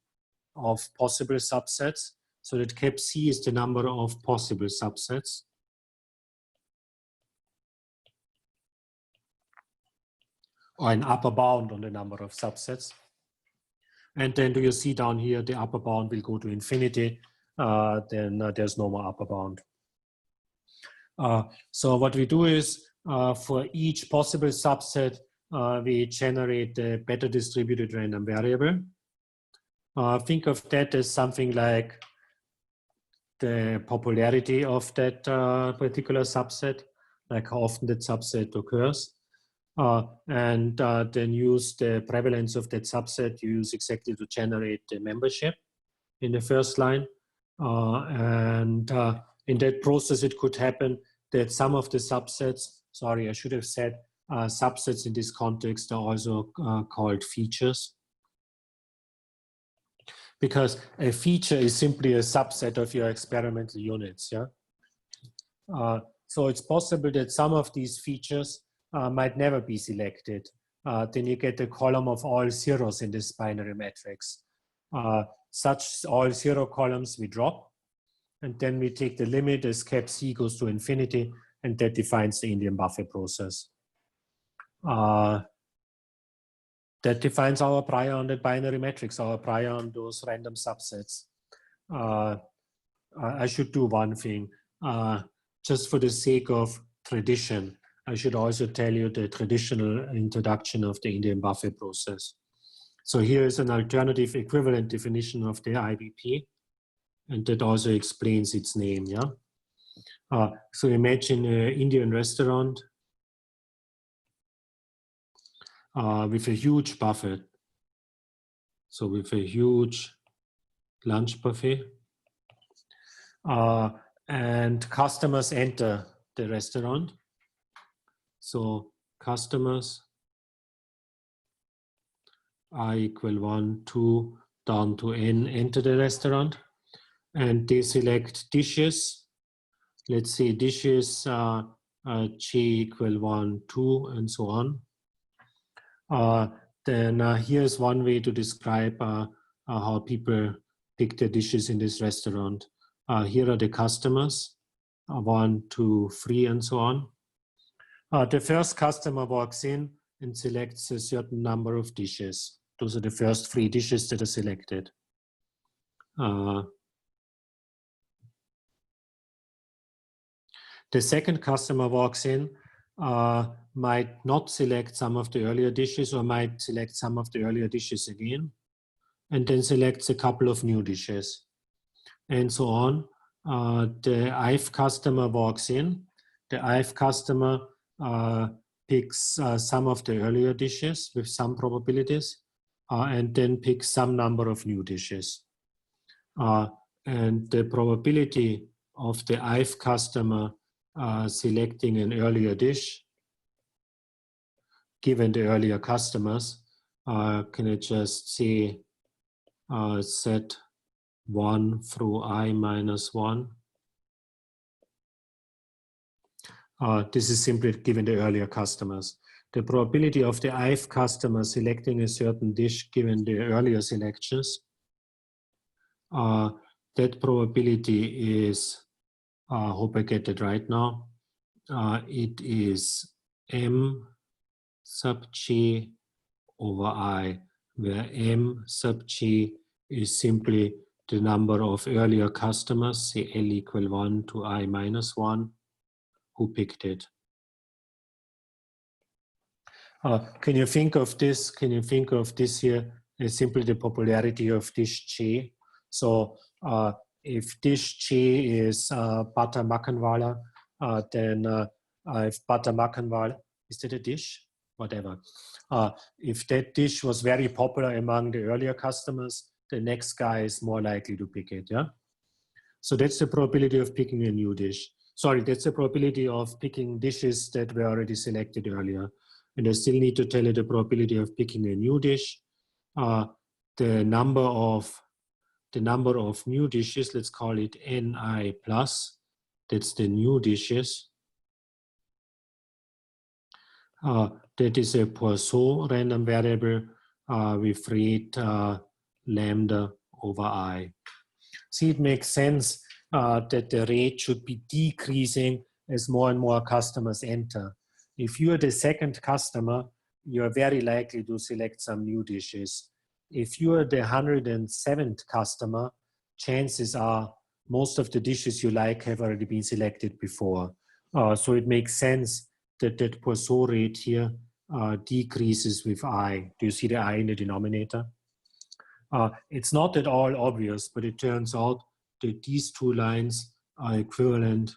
of possible subsets. So that cap C is the number of possible subsets. Or an upper bound on the number of subsets. And then do you see down here, the upper bound will go to infinity, then there's no more upper bound. So what we do is, for each possible subset, we generate a better distributed random variable. Think of that as something like the popularity of that particular subset, like how often that subset occurs. And then use the prevalence of that subset, you use exactly to generate the membership in the first line. And in that process, it could happen that some of the subsets, sorry, I should have said subsets in this context are also called features. Because a feature is simply a subset of your experimental units, yeah? So it's possible that some of these features might never be selected. Then you get a column of all zeros in this binary matrix. Such all zero columns we drop, and then we take the limit as cap C goes to infinity, and that defines the Indian Buffet process. That defines our prior on that binary matrix, our prior on those random subsets. I should do one thing, just for the sake of tradition. I should also tell you the traditional introduction of the Indian Buffet process. So here is an alternative equivalent definition of the IBP, and that also explains its name, yeah? So imagine an Indian restaurant with a huge buffet. So with a huge lunch buffet. And customers enter the restaurant. So customers I equal 1, 2, down to n enter the restaurant, and they select dishes. Let's say dishes j equal 1, 2, and so on. Then here's one way to describe how people pick their dishes in this restaurant. Here are the customers, 1, 2, 3, and so on. The first customer walks in and selects a certain number of dishes. Those are the first 3 dishes that are selected. The second customer walks in, might not select some of the earlier dishes, or might select some of the earlier dishes again, and then selects a couple of new dishes, and so on. The ith customer walks in. The ith customer picks some of the earlier dishes with some probabilities, and then picks some number of new dishes. And the probability of the ith customer selecting an earlier dish, given the earlier customers, can I just say set 1 through I minus 1? This is simply given the earlier customers. The probability of the ith customer selecting a certain dish given the earlier selections, that probability is, hope I get it right now, it is m sub j over I, where m sub j is simply the number of earlier customers, say L equal 1 to I minus 1, who picked it. Can you think of this? Can you think of this here as simply the popularity of dish J? So if dish J is butter Mackenwala, then if butter Mackenwala, is that a dish? Whatever. If that dish was very popular among the earlier customers, the next guy is more likely to pick it, yeah? So that's the probability of picking a new dish. Sorry, that's the probability of picking dishes that were already selected earlier. And I still need to tell you the probability of picking a new dish. The number of new dishes, let's call it Ni plus, that's the new dishes. That is a Poisson random variable with rate lambda over I. See, it makes sense that the rate should be decreasing as more and more customers enter. If you are the second customer, you are very likely to select some new dishes. If you are the 107th customer, chances are most of the dishes you like have already been selected before. So it makes sense that that Poisson rate here decreases with I. Do you see the I in the denominator? It's not at all obvious, but it turns out that these 2 lines are equivalent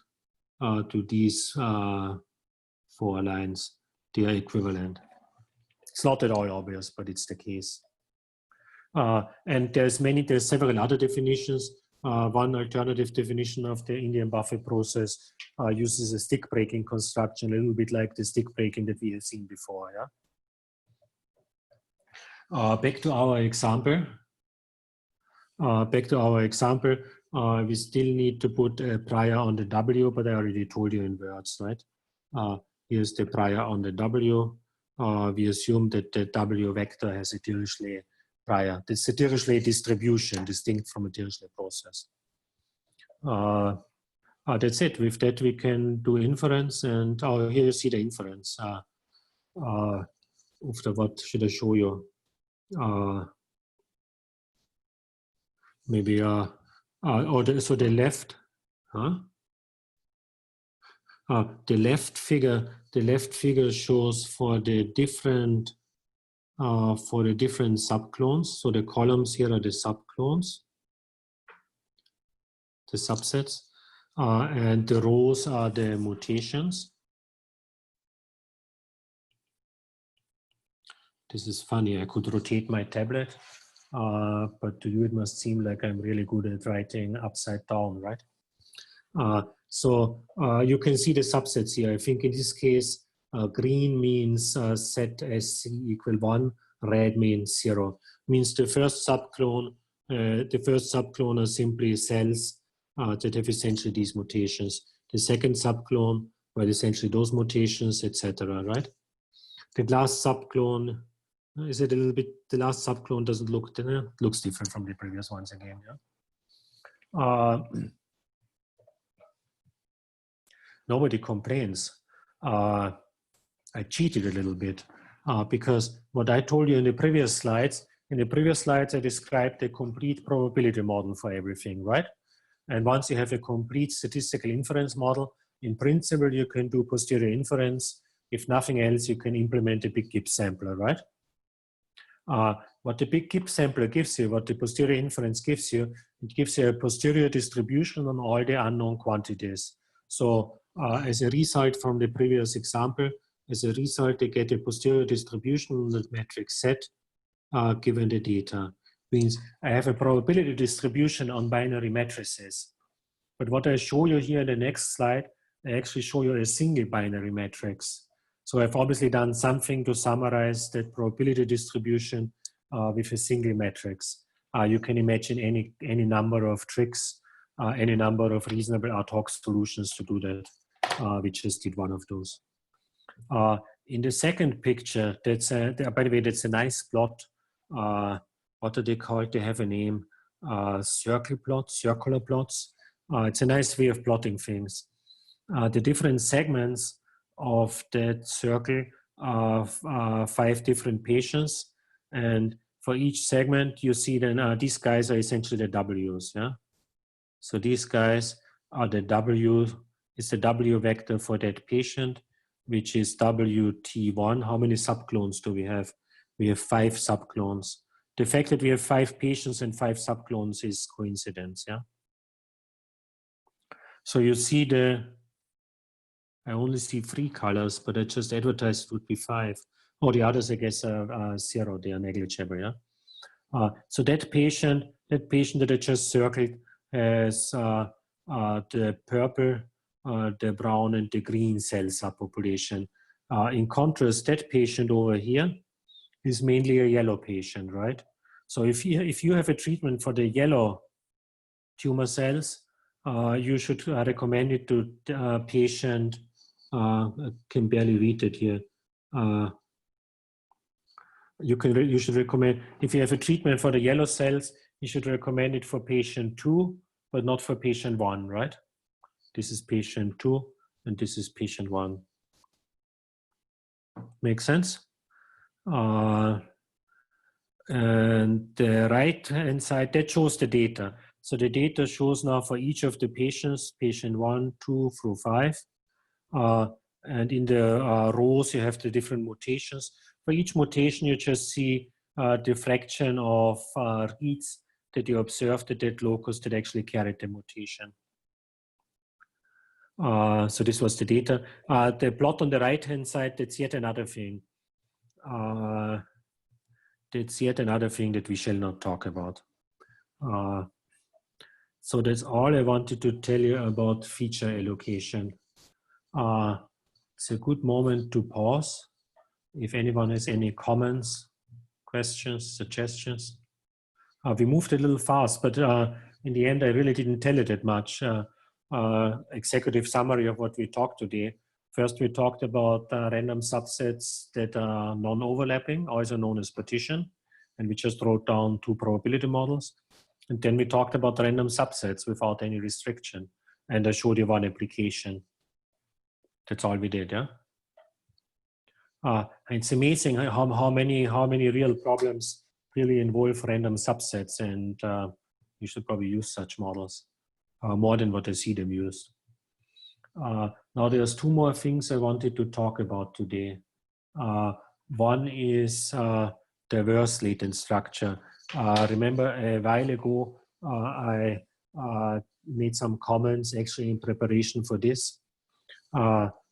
to these 4 lines. They are equivalent. It's not at all obvious, but it's the case. And there's several other definitions. One alternative definition of the Indian Buffet process uses a stick breaking construction, a little bit like the stick breaking that we have seen before. Yeah. Back to our example. We still need to put a prior on the W, but I already told you in words, right? Here's the prior on the W. We assume that the W vector has a Dirichlet prior. It's a Dirichlet distribution distinct from a Dirichlet process. That's it. With that, we can do inference. And here you see the inference. What should I show you? Maybe so the left, the left figure shows for the different subclones. So the columns here are the subclones, the subsets, and the rows are the mutations. This is funny. I could rotate my tablet. But to you, it must seem like I'm really good at writing upside down, right? So you can see the subsets here. I think in this case, green means set as C equal 1 red means 0. Means the first subclone are simply cells that have essentially these mutations. The second subclone, well, essentially those mutations, etc. Right? The last subclone is it a little bit. The last subclone doesn't look looks different from the previous ones again. Yeah. Nobody complains. I cheated a little bit because what I told you in the previous slides. In the previous slides, I described the complete probability model for everything, right? And once you have a complete statistical inference model, in principle, you can do posterior inference. If nothing else, you can implement a big G.E.P sampler, right? What the big G.E.P sampler gives you, what the posterior inference gives you, it gives you a posterior distribution on all the unknown quantities. So as a result from the previous example, as a result, they get a posterior distribution on the metric set given the data. Means I have a probability distribution on binary matrices. But what I show you here in the next slide, I actually show you a single binary matrix. So I've obviously done something to summarize that probability distribution with a single matrix. You can imagine any number of tricks, any number of reasonable ad hoc solutions to do that. We just did one of those. In the second picture, that's by the way, that's a nice plot. What do they call it? They have a name, circular plots. It's a nice way of plotting things. The different segments of that circle are 5 different patients. And for each segment, you see then these guys are essentially the W's. Yeah. So these guys are the W, is the W vector for that patient, which is WT1. How many subclones do we have? We have 5 subclones. The fact that we have 5 patients and 5 subclones is coincidence, yeah? So you see I only see 3 colors, but I just advertised it would be 5. Oh, the others, I guess, are 0, they are negligible, yeah? So that patient that I just circled has the purple, the brown, and the green cell subpopulation. In contrast, that patient over here is mainly a yellow patient, right? So if you have a treatment for the yellow tumor cells, you should recommend it to patient. I can barely read it here. You should recommend, if you have a treatment for the yellow cells, you should recommend it for patient 2, but not for patient 1, right? This is patient 2, and this is patient 1. Make sense? And the right-hand side, that shows the data. So the data shows now for each of the patients, patient 1, 2 through 5. And in the rows, you have the different mutations. For each mutation, you just see the fraction of reads that you observed at that locus that actually carried the mutation. So this was the data. The plot on the right-hand side, that's yet another thing. That's yet another thing that we shall not talk about. So that's all I wanted to tell you about feature allocation. It's a good moment to pause. If anyone has any comments, questions, suggestions. We moved a little fast, but in the end, I really didn't tell it that much. Executive summary of what we talked today. First, we talked about random subsets that are non-overlapping, also known as partition. And we just wrote down 2 probability models. And then we talked about random subsets without any restriction. And I showed you 1 application. That's all we did, yeah? It's amazing how many real problems really involve random subsets. And you should probably use such models more than what I see them used. Now there's 2 more things I wanted to talk about today. One is diverse latent structure. Remember a while ago, I made some comments actually in preparation for this.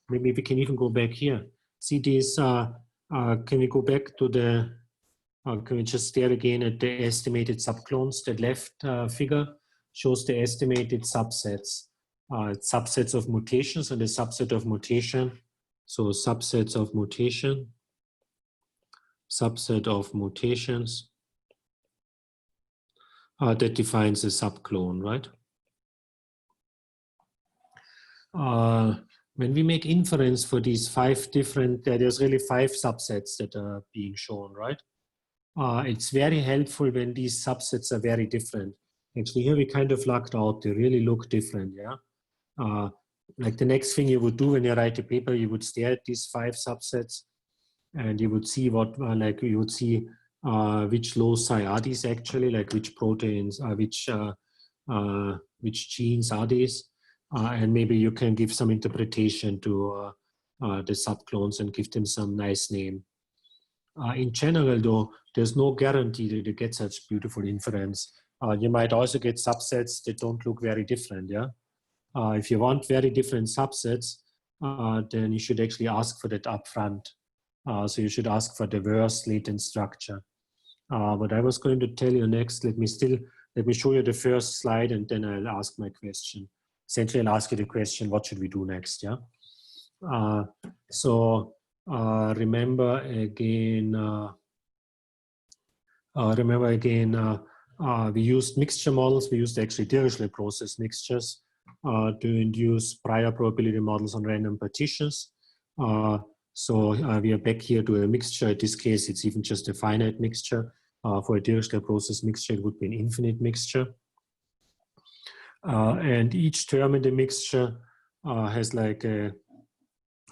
Maybe we can even go back here. See this, can we go back to the, can we just stare again at the estimated subclones? The left figure shows the estimated subsets. Subsets of mutations and a subset of mutation. So subsets of mutation. subset of mutations that defines a subclone, right? When we make inference for these 5 different, there's really 5 subsets that are being shown, right? It's very helpful when these subsets are very different. Actually, here we kind of lucked out. They really look different, yeah? Like the next thing you would do when you write a paper, you would stare at these 5 subsets and you would see what, like you would see which loci are these actually, like which proteins, which genes are these. And maybe you can give some interpretation to the subclones and give them some nice name. In general, though, there's no guarantee that you get such beautiful inference. You might also get subsets that don't look very different, yeah? If you want very different subsets, then you should actually ask for that upfront. So you should ask for diverse latent structure. What I was going to tell you next, let me show you the first slide and then I'll ask my question. Essentially, I'll ask you the question, what should we do next, yeah? Remember again, we used mixture models. We used actually Dirichlet process mixtures to induce prior probability models on random partitions. We are back here to a mixture. In this case, it's even just a finite mixture. For a Dirichlet process mixture, it would be an infinite mixture. And each term in the mixture has like a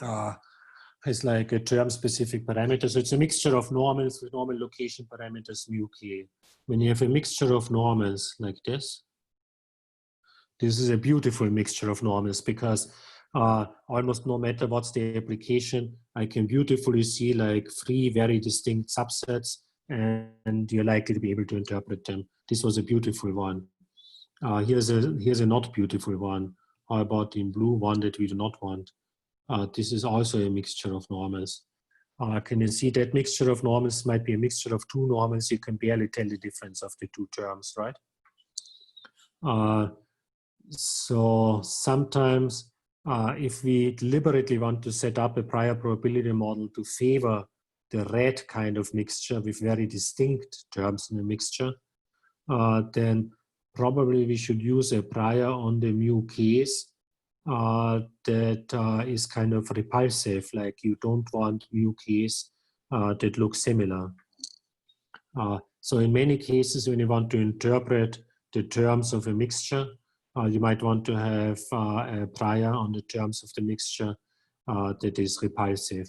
term-specific parameter. So it's a mixture of normals with normal location parameters mu k. When you have a mixture of normals like this is a beautiful mixture of normals because almost no matter what's the application, I can beautifully see like 3 very distinct subsets and you're likely to be able to interpret them. This was a beautiful one. Here's a not beautiful one. How about in blue, one that we do not want? This is also a mixture of normals. Can you see that mixture of normals might be a mixture of 2 normals? You can barely tell the difference of the 2 terms, right? So sometimes if we deliberately want to set up a prior probability model to favor the red kind of mixture with very distinct terms in the mixture, then probably we should use a prior on the mu k's that is kind of repulsive, like you don't want mu k's that look similar. So in many cases, when you want to interpret the terms of a mixture, you might want to have a prior on the terms of the mixture that is repulsive.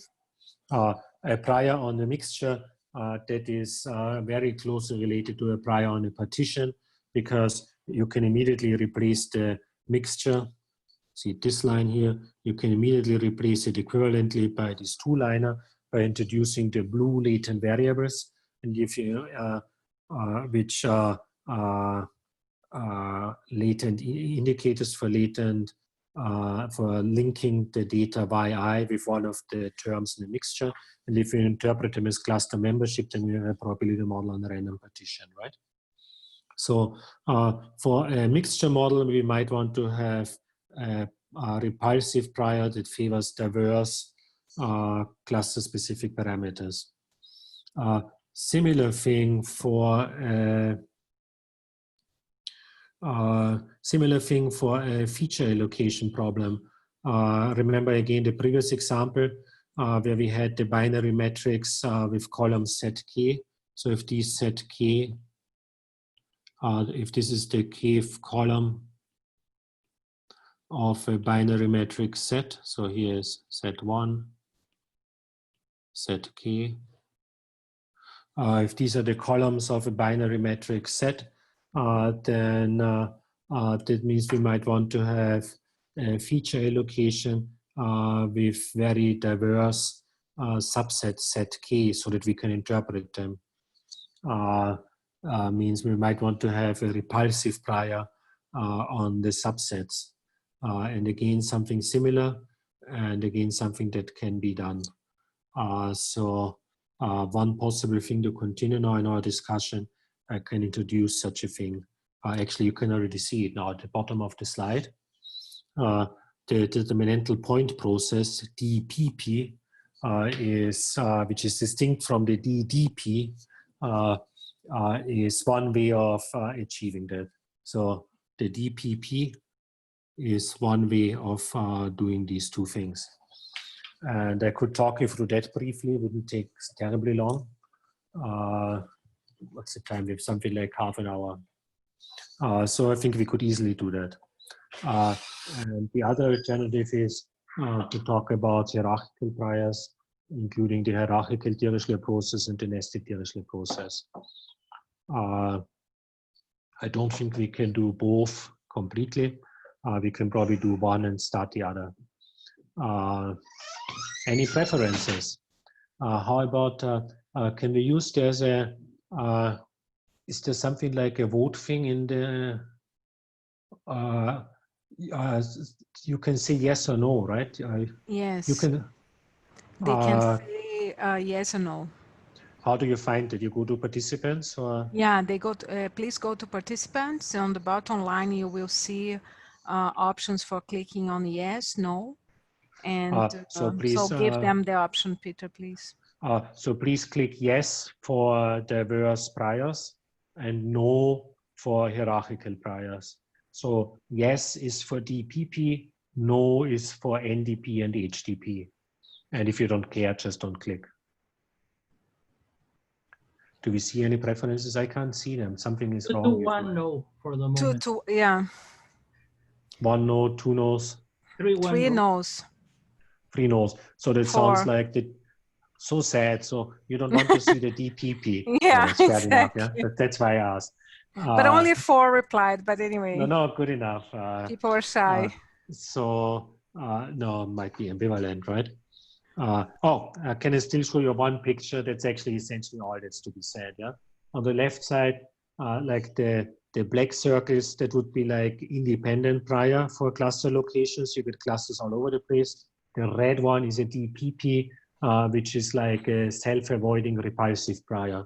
A prior on the mixture that is very closely related to a prior on a partition, because you can immediately replace the mixture. See this line here, you can immediately replace it equivalently by this 2-liner by introducing the blue latent variables and give you which latent indicators for latent for linking the data yi with one of the terms in the mixture. And if you interpret them as cluster membership, then you have a probability model on a random partition, right? So for a mixture model, we might want to have a repulsive prior that favors diverse cluster-specific parameters. Similar thing for a feature allocation problem. Remember again the previous example where we had the binary matrix with columns set k. So if these set k, if this is the kth column of a binary matrix set, so here is set 1, set k. If these are the columns of a binary matrix set, then that means we might want to have a feature allocation with very diverse subsets set k so that we can interpret them. Means we might want to have a repulsive prior on the subsets. And again, something similar, and again, something that can be done. One possible thing to continue now in our discussion, I can introduce such a thing. Actually, you can already see it now at the bottom of the slide. The determinantal point process, G.E.P, which is distinct from the DDP, is one way of achieving that. So the DPP is one way of doing these two things. And I could talk you through that briefly. It wouldn't take terribly long. What's the time? We have something like half an hour. So I think we could easily do that. And the other alternative is to talk about hierarchical priors, including the hierarchical Dirichlet process and the nested Dirichlet process. I don't think we can do both completely. We can probably do one and start the other. Any preferences? How about, can we use there's a, is there something like a vote thing in the, you can say yes or no, right? Yes. You can. They can say yes or no. How do you find it? You go to participants or? Yeah, they go to, please go to participants. On the bottom line, you will see options for clicking on yes, no. And so please give them the option, Peter, please. So please click yes for diverse priors and no for hierarchical priors. So yes is for DPP, no is for NDP and HDP. And if you don't care, just don't click. Do we see any preferences? I can't see them. Something is wrong. Do one no for the moment. Yeah. One no, two no's. Three no's. 3 no's. So that sounds like the so sad. So you don't want to see the DPP. Yeah, no, it's fair exactly. enough, yeah? That's why I asked. But only 4 replied, but anyway. No, good enough. People are shy. No, might be ambivalent, right? Can I still show you one picture? That's actually essentially all that's to be said, yeah? On the left side, like the black circles, that would be like independent prior for cluster locations. You get clusters all over the place. The red one is a DPP, which is like a self-avoiding repulsive prior.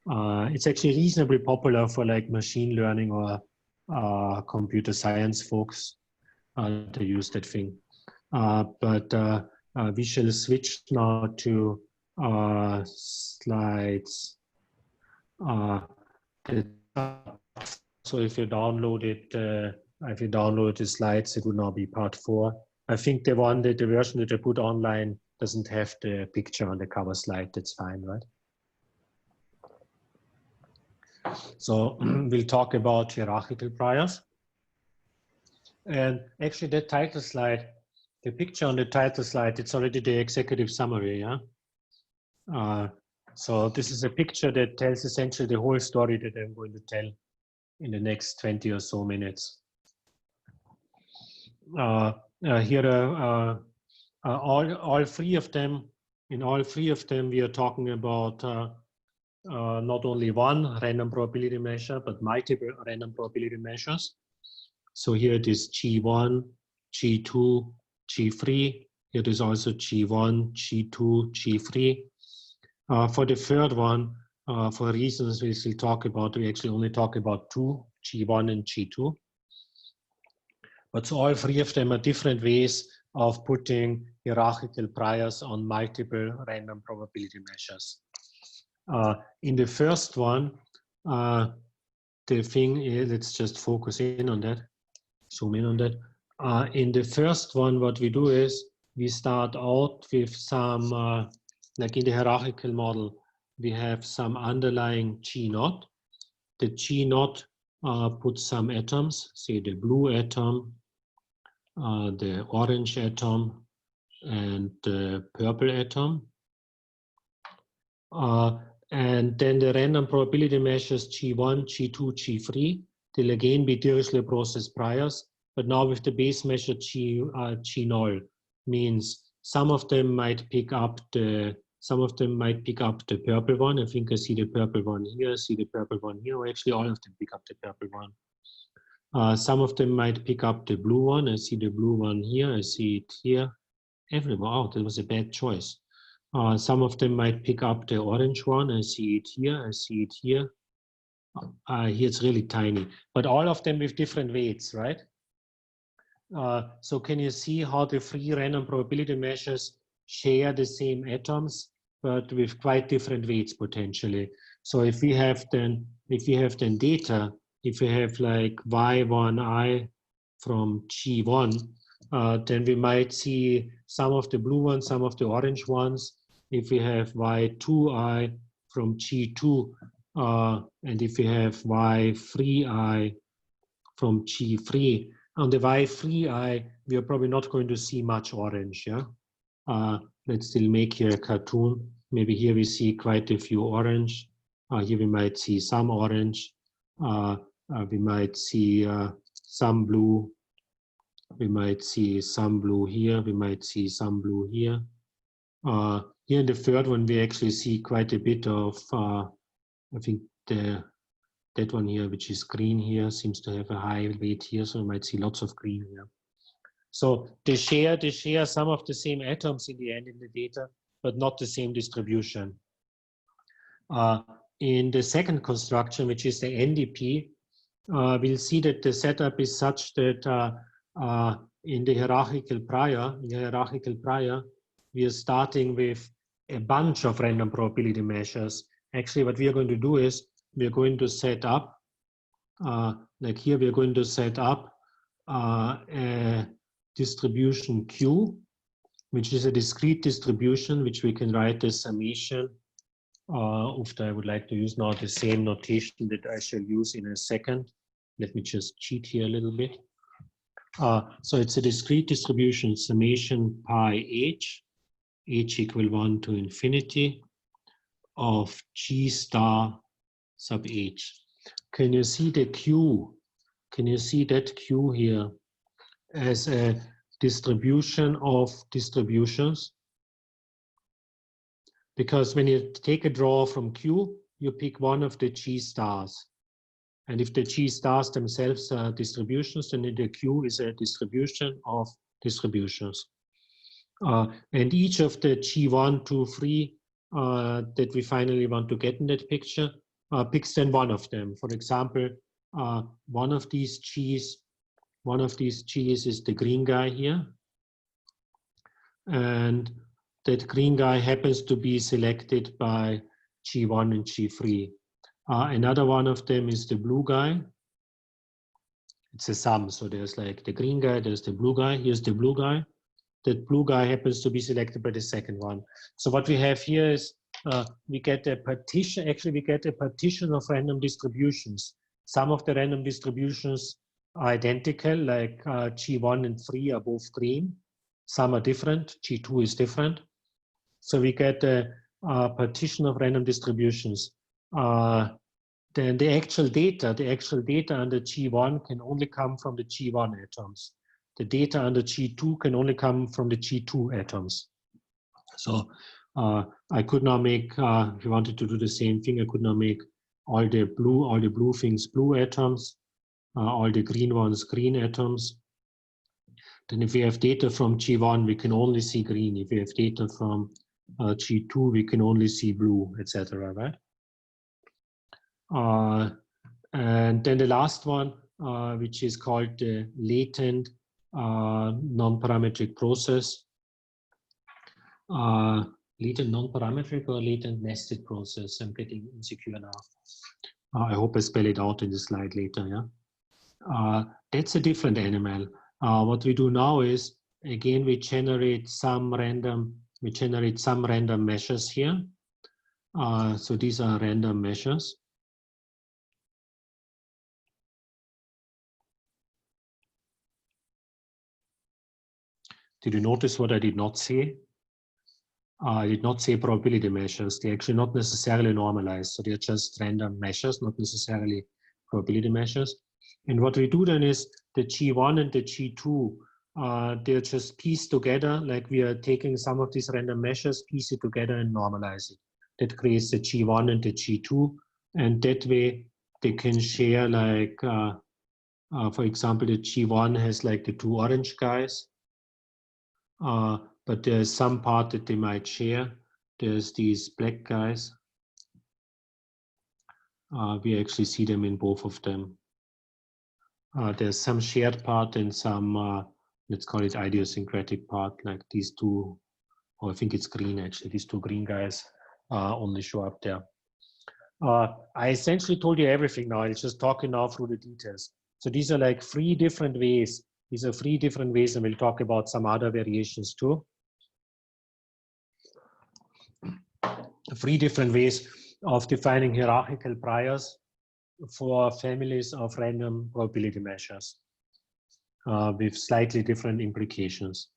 It's actually reasonably popular for like machine learning or computer science folks to use that thing. But we shall switch now to slides. So if you download the slides, it would now be part 4. I think the version that I put online doesn't have the picture on the cover slide. That's fine, right? So we'll talk about hierarchical priors. And actually that title slide, the picture on the title slide, it's already the executive summary, yeah? So this is a picture that tells essentially the whole story that I'm going to tell in the next 20 or so minutes. Here all 3 of them, in all 3 of them, we are talking about not only one random probability measure, but multiple random probability measures. So here it is G1, G2, G3. Here it is also G1, G2, G3. For the third one, for reasons we still talk about, we actually only talk about 2, G1 and G2. But so all 3 of them are different ways of putting hierarchical priors on multiple random probability measures. In the first one, the thing is, let's just focus in on that, zoom in on that. In the first one, what we do is we start out with some, like in the hierarchical model, we have some underlying G0. The G0 puts some atoms, say the blue atom, the orange atom, and the purple atom. And then the random probability measures G1, G2, G3, they'll again be Dirichlet process priors, but now with the base measure G0, means some of them might pick up the purple one. I think I see the purple one here, I see the purple one here, or actually all of them pick up the purple one. Some of them might pick up the blue one. I see the blue one here, I see it here. Everywhere, oh, that was a bad choice. Some of them might pick up the orange one. I see it here. I see it here. Here it's really tiny, but all of them with different weights, right? So can you see how the 3 random probability measures share the same atoms, but with quite different weights potentially. So if we have then data, if we have like Y1I from G1, then we might see some of the blue ones, some of the orange ones. If we have Y2I from G2, and if we have Y3I from G3, on the Y3I, we are probably not going to see much orange, yeah? Let's still make here a cartoon. Maybe here we see quite a few orange. Here we might see some orange. We might see some blue. We might see some blue here. We might see some blue here. Here in the third one, we actually see quite a bit of, I think that one here, which is green here, seems to have a high weight here. So we might see lots of green here. So they share some of the same atoms in the end in the data, but not the same distribution. In the second construction, which is the NDP, we'll see that the setup is such that in the hierarchical prior, we are starting with a bunch of random probability measures. Actually, what we are going to do is we are going to set up, like here, we are going to set up a distribution Q, which is a discrete distribution, which we can write as summation. I would like to use now the same notation that I shall use in a second. Let me just cheat here a little bit. So it's a discrete distribution summation pi h equal 1 to infinity of G star sub h. Can you see the Q? Can you see that Q here as a distribution of distributions? Because when you take a draw from Q, you pick one of the G stars. And if the G stars themselves are distributions, then the Q is a distribution of distributions. And each of the G1, 2, 3 that we finally want to get in that picture picks then one of them. For example, one of these G's is the green guy here. And that green guy happens to be selected by G1 and G3. Another one of them is the blue guy. It's a sum, so there's like the green guy, there's the blue guy, here's the blue guy. That blue guy happens to be selected by the second one. So what we have here is we get a partition, actually we get a partition of random distributions. Some of the random distributions are identical, like G1 and 3 are both green. Some are different, G2 is different. So we get a partition of random distributions. Then the actual data under G1 can only come from the G1 atoms. The data under G2 can only come from the G2 atoms. So I could now make, if you wanted to do the same thing, I could now make all the blue things blue atoms, all the green ones green atoms. Then if we have data from G1, we can only see green. If we have data from G2, we can only see blue, etc. Right? And then the last one, which is called the latent non-parametric process. Latent non-parametric or latent nested process? I'm getting insecure now. I hope I spell it out in the slide later. Yeah, that's a different animal. What we do now is, again, we generate some random measures here. So these are random measures. Did you notice what I did not say? I did not say probability measures. They're actually not necessarily normalized. So they're just random measures, not necessarily probability measures. And what we do then is the G1 and the G2, they're just pieced together, like we are taking some of these random measures, piece it together and normalize it. That creates the G1 and the G2. And that way they can share, like, for example, the G1 has like the two orange guys. But there's some part that they might share. There's these black guys. We actually see them in both of them. There's some shared part and some, let's call it idiosyncratic part, like these two Oh, I think it's green actually. These two green guys only show up there. I essentially told you everything now. I'll just talk now through the details. So these are like 3 different ways. These are 3 different ways, and we'll talk about some other variations too. 3 different ways of defining hierarchical priors for families of random probability measures with slightly different implications.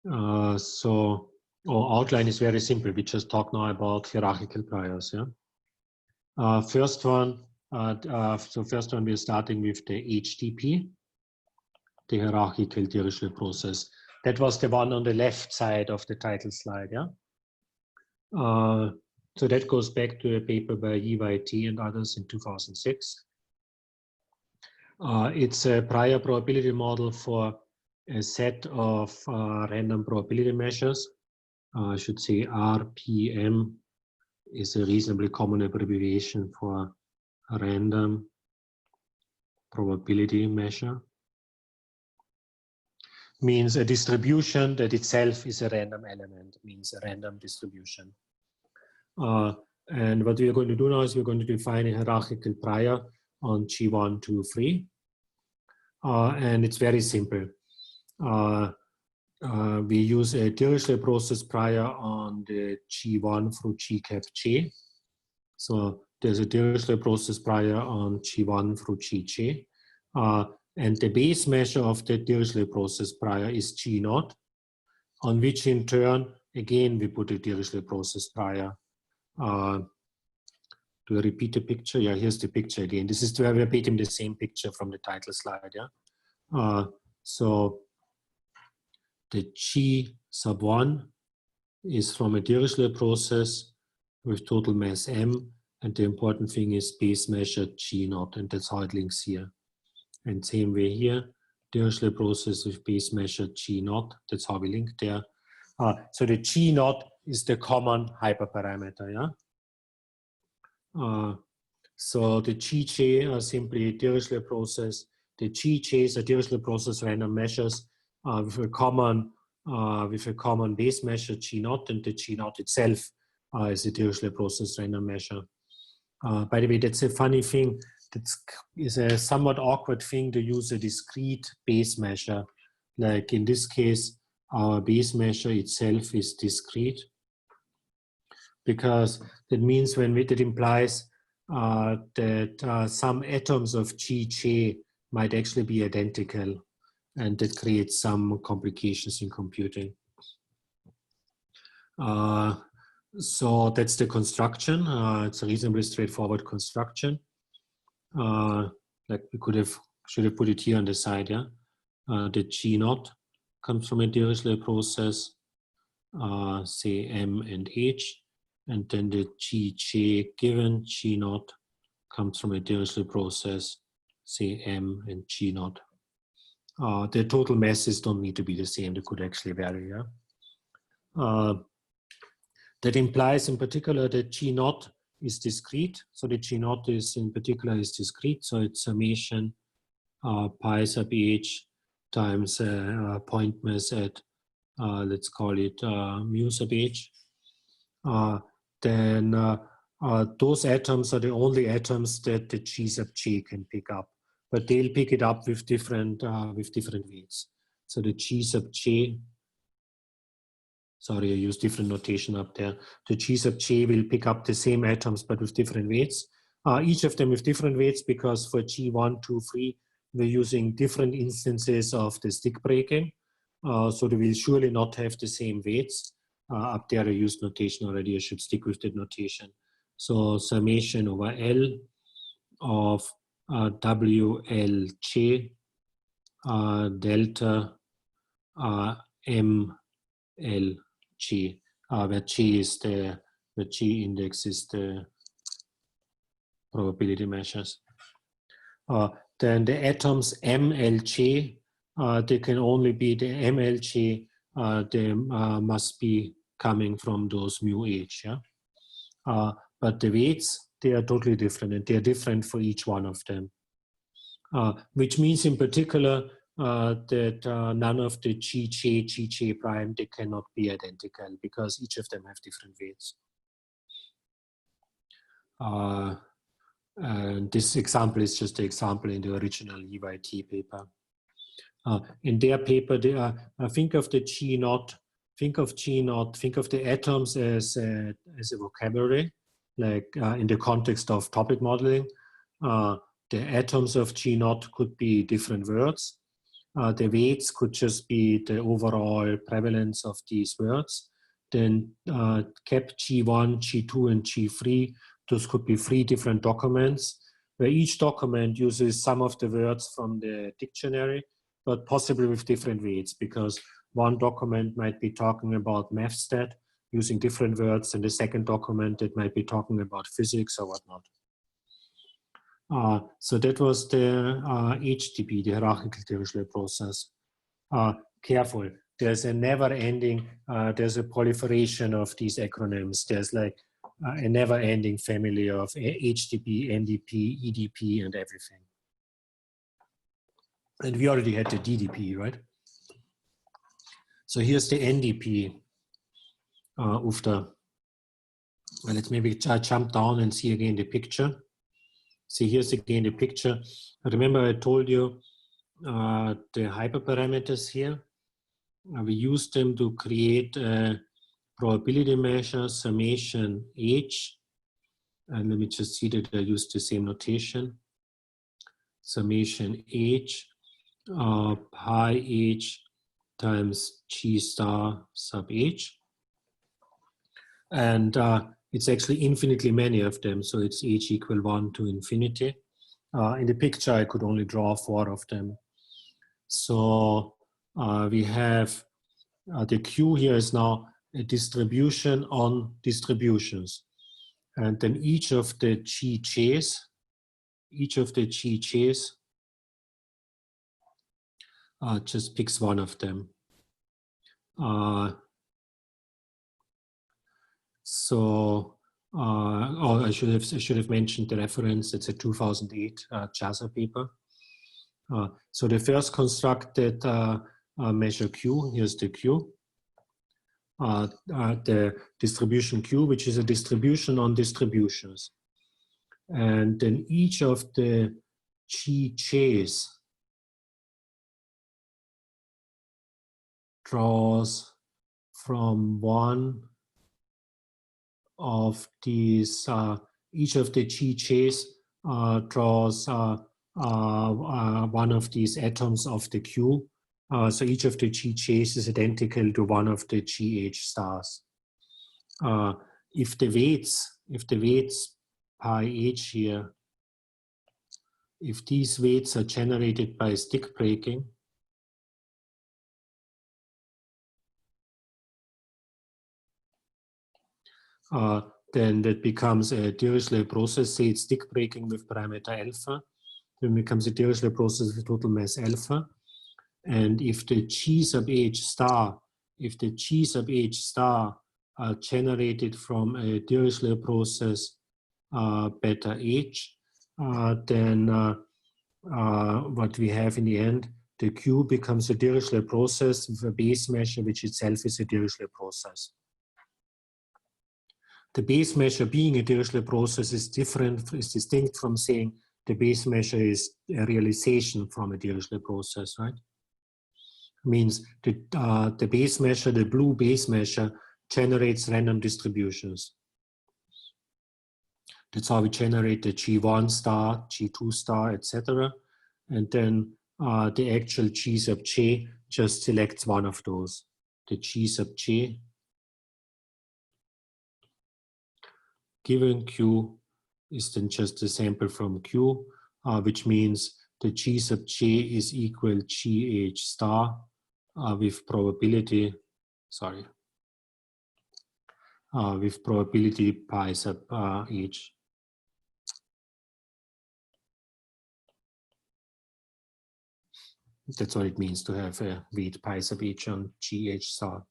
So our outline is very simple. We just talk now about hierarchical priors. Yeah. First one we're starting with the HTP, the hierarchical Dirichlet process. That was the one on the left side of the title slide. Yeah. So that goes back to a paper by E.Y.T. and others in 2006. It's a prior probability model for a set of random probability measures. I should say RPM is a reasonably common abbreviation for a random probability measure. Means a distribution that itself is a random element, means a random distribution. And what we are going to do now is we're going to define a hierarchical prior on G1, 2, 3. And it's very simple. We use a Dirichlet process prior on the G1 through G.E.P. So there's a Dirichlet process prior on G1 through Gj. And the base measure of the Dirichlet process prior is G0, on which in turn, again, we put a Dirichlet process prior. Do I repeat the picture? Yeah, here's the picture again. This is where we're repeating the same picture from the title slide. Yeah. So the G sub 1 is from a Dirichlet process with total mass M, and the important thing is base measure G0, and that's how it links here. And same way here, Dirichlet process with base measure G0, that's how we link there. So the G0 is the common hyperparameter. Yeah. So the Gj are simply Dirichlet process. The Gjs are Dirichlet process random measures with a common base measure G0, and the G0 itself is a Dirichlet process random measure. By the way, that's a funny thing. That is a somewhat awkward thing to use a discrete base measure. Like in this case, our base measure itself is discrete, because that means that implies that some atoms of Gj might actually be identical, and that creates some complications in computing. So that's the construction. It's a reasonably straightforward construction. Like we should have put it here on the side. Yeah, the G0 comes from a Dirichlet process, say M and H, and then the Gj given G0 comes from a Dirichlet process, say M and G0. The total masses don't need to be the same; they could actually vary. Yeah. That implies, in particular, that G0 is discrete. So the G0 is, in particular, is discrete. So it's summation pi sub h times point mass at, let's call it mu sub h. Then those atoms are the only atoms that the G sub j can pick up, but they'll pick it up with different weights. So the G sub j, sorry, I use different notation up there. The G sub j will pick up the same atoms, but with different weights. Each of them with different weights, because for G1, 2, 3, we're using different instances of the stick breaking. So they will surely not have the same weights. Up there I used notation already, I should stick with that notation. So summation over L of WLJ delta MLJ, where J is the G index is the probability measures. Then the atoms MLJ, they can only be the MLJ, they must be coming from those mu h. Yeah? But the weights, they are totally different, and they are different for each one of them. Which means in particular that none of the G prime, they cannot be identical because each of them have different weights. And this example is just an example in the original UIT paper. In their paper, they think of the G naught, think of the atoms as a vocabulary, like in the context of topic modeling. The atoms of G naught could be different words. The weights could just be the overall prevalence of these words. Then CAP G1, G2, and G3, those could be 3 different documents, where each document uses some of the words from the dictionary, but possibly with different weights, because one document might be talking about mathstat using different words, and the second document it might be talking about physics or whatnot. So that was the HTP, the hierarchical Dirichlet process. Careful, there's a never-ending, there's a proliferation of these acronyms. There's like a never-ending family of HTP, NDP, EDP, and everything. And we already had the DDP, right? So here's the NDP, Ufta. Let's maybe jump down and see again the picture. See, here's again the picture. Remember I told you the hyperparameters here. We use them to create a probability measure, summation H. And let me just see that I use the same notation. Summation H, pi H times G star sub H. And it's actually infinitely many of them, so it's H equal 1 to infinity. In the picture, I could only draw 4 of them. So we have the Q here is now a distribution on distributions. And then each of the G_Js just picks one of them. I should have mentioned the reference. It's a 2008 JASA paper. So the first constructed measure Q, here's the Q. The distribution Q, which is a distribution on distributions. And then each of the G_Js draws from one of these, each of the G_Js draws one of these atoms of the Q. So each of the G_Js is identical to one of the GH stars. If the weights pi H here, if these weights are generated by stick breaking, then that becomes a Dirichlet process. Say it's stick breaking with parameter alpha, then it becomes a Dirichlet process with total mass alpha. And if the G sub H star are generated from a Dirichlet process beta H, then what we have in the end, the Q becomes a Dirichlet process with a base measure, which itself is a Dirichlet process. The base measure being a Dirichlet process is distinct from saying the base measure is a realization from a Dirichlet process, right? Means the base measure, the blue base measure, generates random distributions. That's how we generate the G1 star, G2 star, etc. And then the actual G sub J just selects one of those. The G sub J given Q is then just a sample from Q, which means the G sub J is equal GH star with probability, with probability pi sub H. That's what it means to have a weight pi sub H on GH star.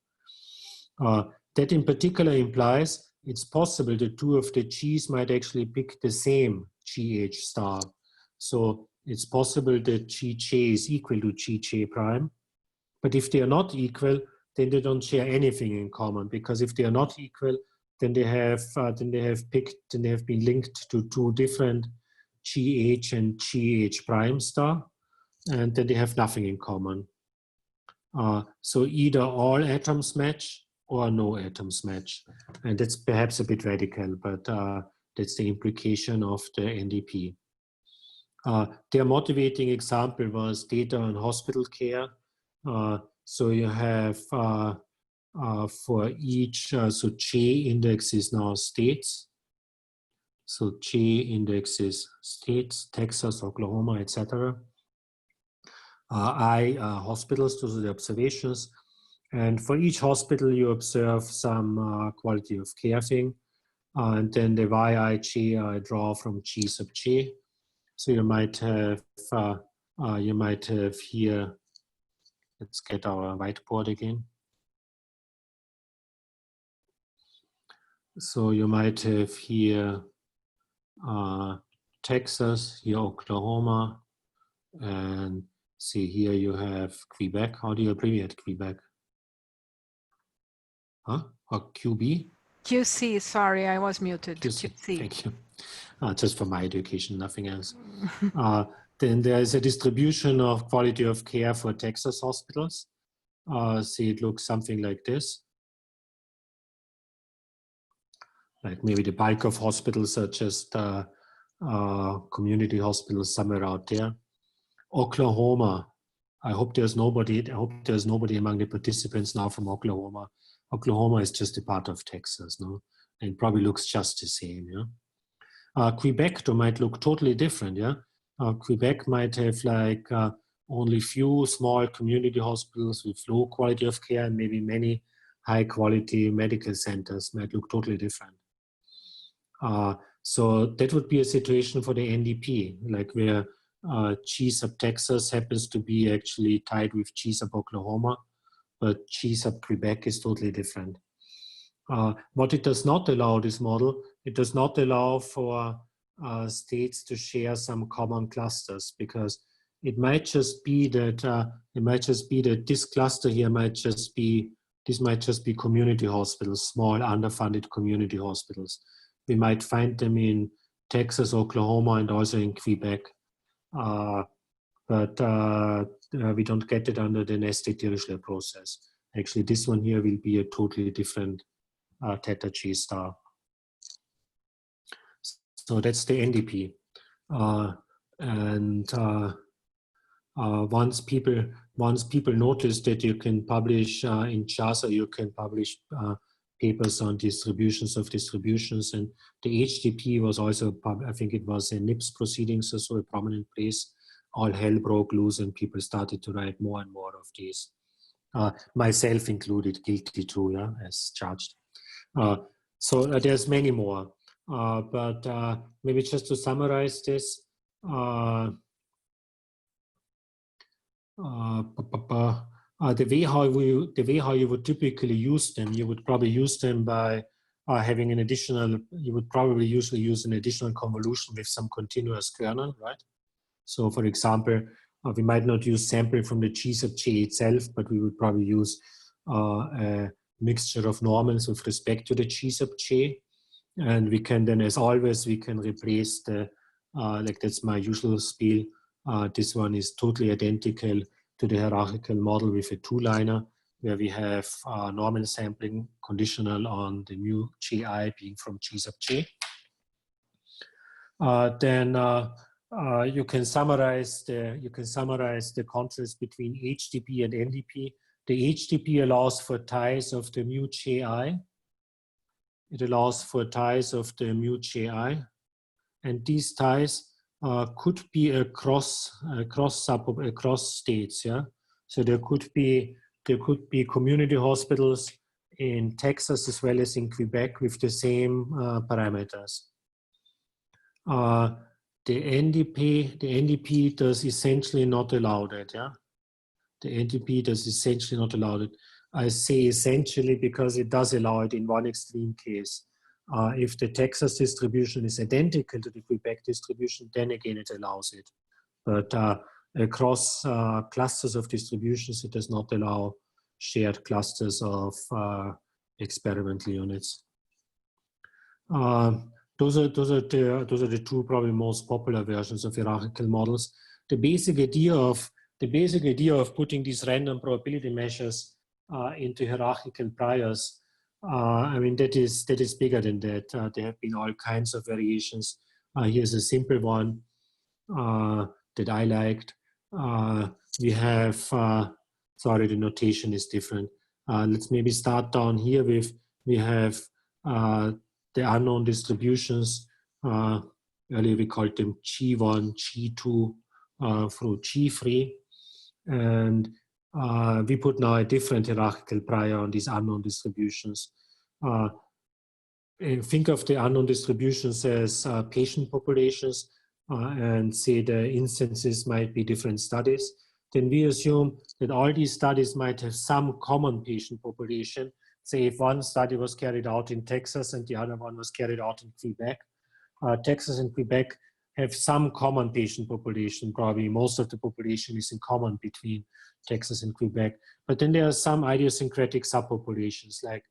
That in particular implies it's possible that two of the G's might actually pick the same GH star. So it's possible that Gj is equal to Gj prime. But if they are not equal, then they don't share anything in common, because if they are not equal, then they have been linked to two different GH and GH prime star, and then they have nothing in common. So either all atoms match or no atoms match, and that's perhaps a bit radical, but that's the implication of the NDP. Their motivating example was data on hospital care. So you have for each, so J index is now states. So J index is states, Texas, Oklahoma, etc. I hospitals, those are the observations. And for each hospital, you observe some quality of care thing. And then the Yij I draw from G sub J. So you might have here, let's get our whiteboard again. So you might have here Texas, here Oklahoma, and see here you have Quebec. How do you abbreviate Quebec? Huh? Or QB? QC, sorry, I was muted. QC. QC. Thank you. Just for my education, nothing else. Then there is a distribution of quality of care for Texas hospitals. See, it looks something like this. Like maybe the bulk of hospitals are just community hospitals somewhere out there. Oklahoma. I hope there's nobody among the participants now from Oklahoma. Oklahoma is just a part of Texas, no? And probably looks just the same, yeah. Quebec though might look totally different, yeah. Quebec might have like only few small community hospitals with low quality of care, and maybe many high quality medical centers might look totally different. So that would be a situation for the NDP, like where G sub Texas happens to be actually tied with G sub Oklahoma, but G sub Quebec is totally different. What it does not allow, this model, it does not allow for states to share some common clusters, because it might just be that this cluster here might just be community hospitals, small underfunded community hospitals. We might find them in Texas, Oklahoma, and also in Quebec. But we don't get it under the nested Dirichlet process. Actually, this one here will be a totally different theta G star. So that's the NDP. Once people notice that you can publish in JASA, you can publish papers on distributions of distributions, and the HDP was also, I think it was in NIPS proceedings, so a prominent place. All hell broke loose and people started to write more and more of these. Myself included, guilty too, yeah, as charged. So there's many more, but maybe just to summarize this, the way how you would typically use them, you would probably use them by having an additional, you would probably usually use an additional convolution with some continuous kernel, right? So for example, we might not use sample from the G sub J itself, but we would probably use a mixture of normals with respect to the G sub J. And we can then, as always, we can replace the, like that's my usual spiel. This one is totally identical to the hierarchical model with a two-liner, where we have normal sampling conditional on the mu Ji being from G sub J. Then you can summarize the contrast between HDP and NDP. The HDP allows for ties of the mu Ji. It allows for ties of the mu Ji, and these ties could be across states. Yeah, so there could be community hospitals in Texas as well as in Quebec with the same parameters. The NDP does essentially not allow that. Yeah, the NDP does essentially not allow it. I say essentially because it does allow it in one extreme case. If the Texas distribution is identical to the Quebec distribution, then again it allows it. But across clusters of distributions, it does not allow shared clusters of experimental units. Those are the two probably most popular versions of hierarchical models. The basic idea of putting these random probability measures into hierarchical priors, I mean, that is bigger than that. There have been all kinds of variations. Here's a simple one that I liked. We have, sorry, the notation is different. Let's maybe start down here with, we have the unknown distributions. Earlier we called them G1, G2 through G3. And we put now a different hierarchical prior on these unknown distributions. Think of the unknown distributions as patient populations and say the instances might be different studies. Then we assume that all these studies might have some common patient population. Say if one study was carried out in Texas and the other one was carried out in Quebec. Texas and Quebec have some common patient population. Probably most of the population is in common between Texas and Quebec. But then there are some idiosyncratic subpopulations. Like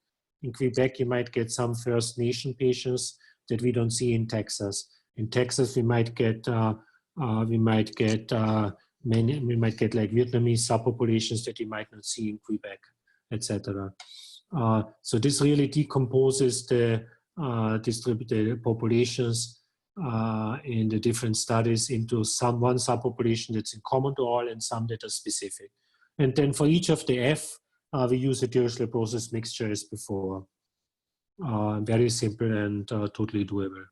in Quebec, you might get some First Nation patients that we don't see in Texas. In Texas, we might get like Vietnamese subpopulations that you might not see in Quebec, etc. So this really decomposes the distributed populations in the different studies into one subpopulation that's in common to all and some that are specific. And then for each of the F, we use a Dirichlet process mixture as before. Very simple and totally doable.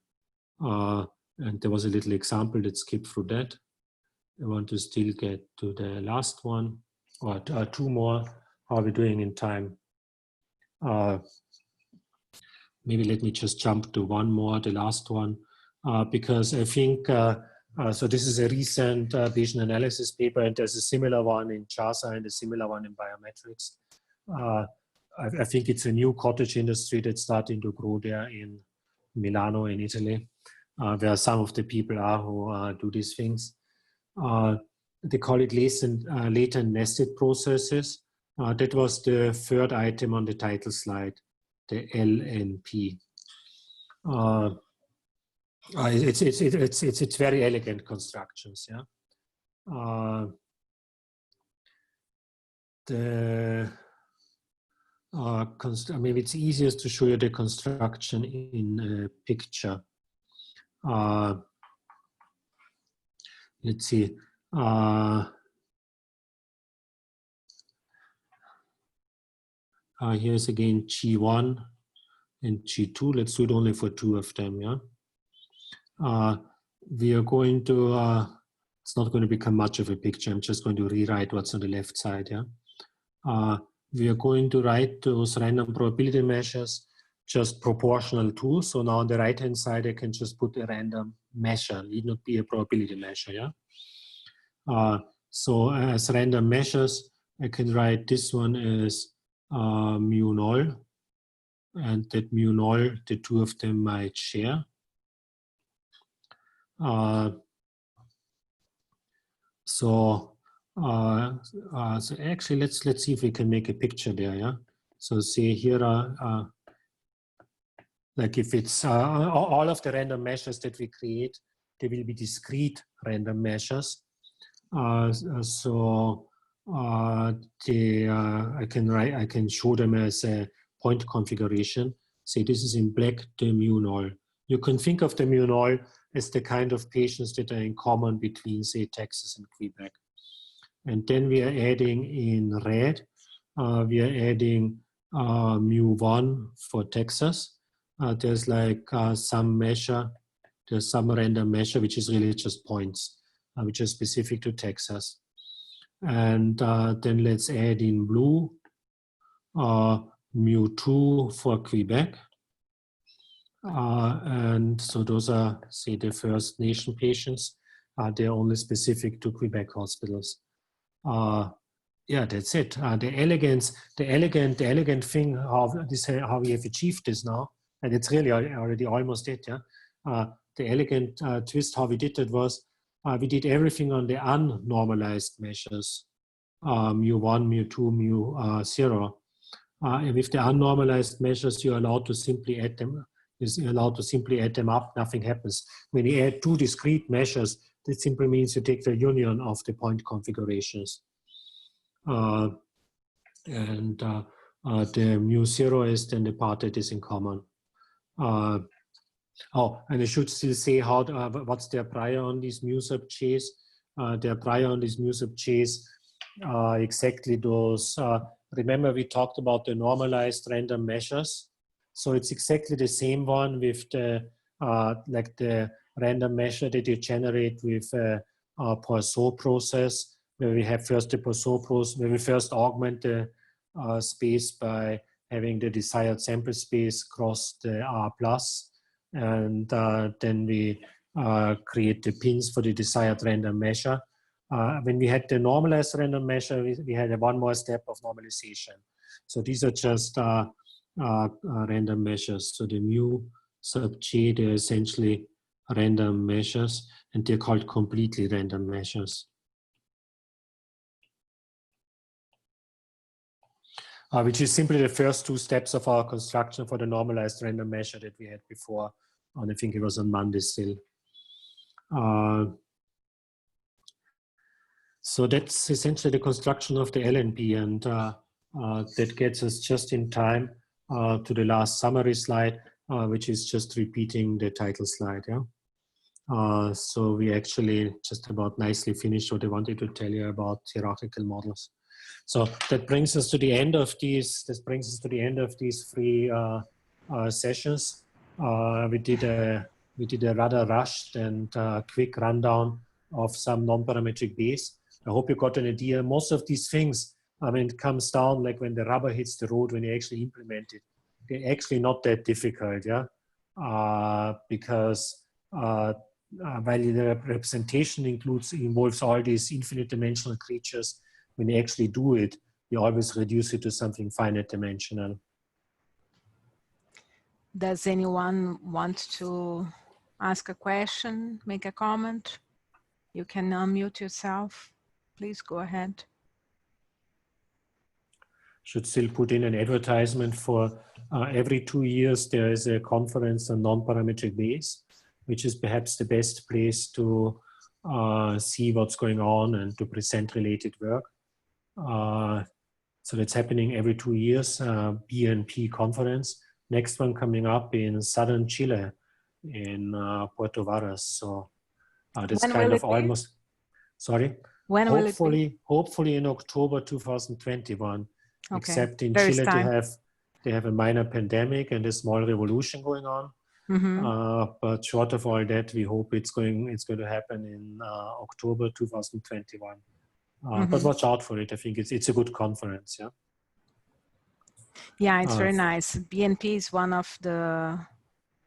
And there was a little example. Let's skip through that. I want to still get to the last one, or two more. How are we doing in time? Maybe let me just jump to one more, the last one, because I think, so this is a recent Bayesian analysis paper, and there's a similar one in JASA and a similar one in biometrics. I think it's a new cottage industry that's starting to grow there in Milano in Italy, where some of the people are who do these things. They call it latent nested processes. That was the third item on the title slide, the LNP. It's very elegant constructions, yeah. Maybe it's easiest to show you the construction in a picture. Let's see. Here's again G1 and G2. Let's do it only for two of them, yeah. We are going to, it's not going to become much of a picture. I'm just going to rewrite what's on the left side, yeah. We are going to write those random probability measures just proportional to. So now on the right-hand side, I can just put a random measure. It need not be a probability measure, yeah. So as random measures, I can write this one as mu null, and that mu null, the two of them might share. So actually, let's see if we can make a picture there, yeah. So say here are like if it's all of the random measures that we create, they will be discrete random measures. I can show them as a point configuration. Say this is in black, the mu null. You can think of the mu null as the kind of patients that are in common between, say, Texas and Quebec. And then we are adding in red, we are adding mu1 for Texas. There's like some measure, there's some random measure, which is really just points, which is specific to Texas. And then let's add in blue, mu2 for Quebec. And so those are, say, the First Nation patients. They're only specific to Quebec hospitals. Yeah, that's it. The elegant thing how we have achieved this now, and it's really already almost it. Yeah, the elegant twist how we did that was we did everything on the unnormalized measures, mu1, mu2, mu0. And with the unnormalized measures, you're allowed to simply add them. You're allowed to simply add them up. Nothing happens. When you add two discrete measures, that simply means you take the union of the point configurations. The mu0 is then the part that is in common. Oh, and I should still say how what's their prior on these mu sub j's. Their prior on these mu sub j's exactly those. Remember we talked about the normalized random measures. So it's exactly the same one with the like the random measure that you generate with a Poisson process, where we have first the Poisson process, where we first augment the space by having the desired sample space cross the R plus, and then we create the pins for the desired random measure. When we had the normalized random measure, we had one more step of normalization. So these are just random measures. So the mu sub j, they're essentially random measures, and they're called completely random measures. Which is simply the first two steps of our construction for the normalized random measure that we had before. And I think it was on Monday still. So that's essentially the construction of the LNP, and that gets us just in time to the last summary slide, which is just repeating the title slide. Yeah. So we actually just about nicely finished what I wanted to tell you about hierarchical models. So that brings us to the end of these. This brings us to the end of these three sessions. We did a rather rushed and quick rundown of some non-parametric Bayes. I hope you got an idea. Most of these things, I mean, it comes down like when the rubber hits the road when you actually implement it. They're actually not that difficult, yeah, because while the representation involves all these infinite dimensional creatures, when you actually do it, you always reduce it to something finite dimensional. Does anyone want to ask a question, make a comment? You can unmute yourself. Please go ahead. Should still put in an advertisement for every 2 years there is a conference on non-parametric Bayes, which is perhaps the best place to see what's going on and to present related work. So that's happening every 2 years, BNP conference. Next one coming up in southern Chile, in Puerto Varas. So that's kind of almost, sorry? When hopefully in October 2021. Okay. Except in There's Chile time. they have a minor pandemic and a small revolution going on. Mm-hmm. But short of all that, we hope it's going to happen in October 2021. Mm-hmm. But watch out for it. I think it's a good conference. Yeah. Yeah, it's very nice. BNP is one of the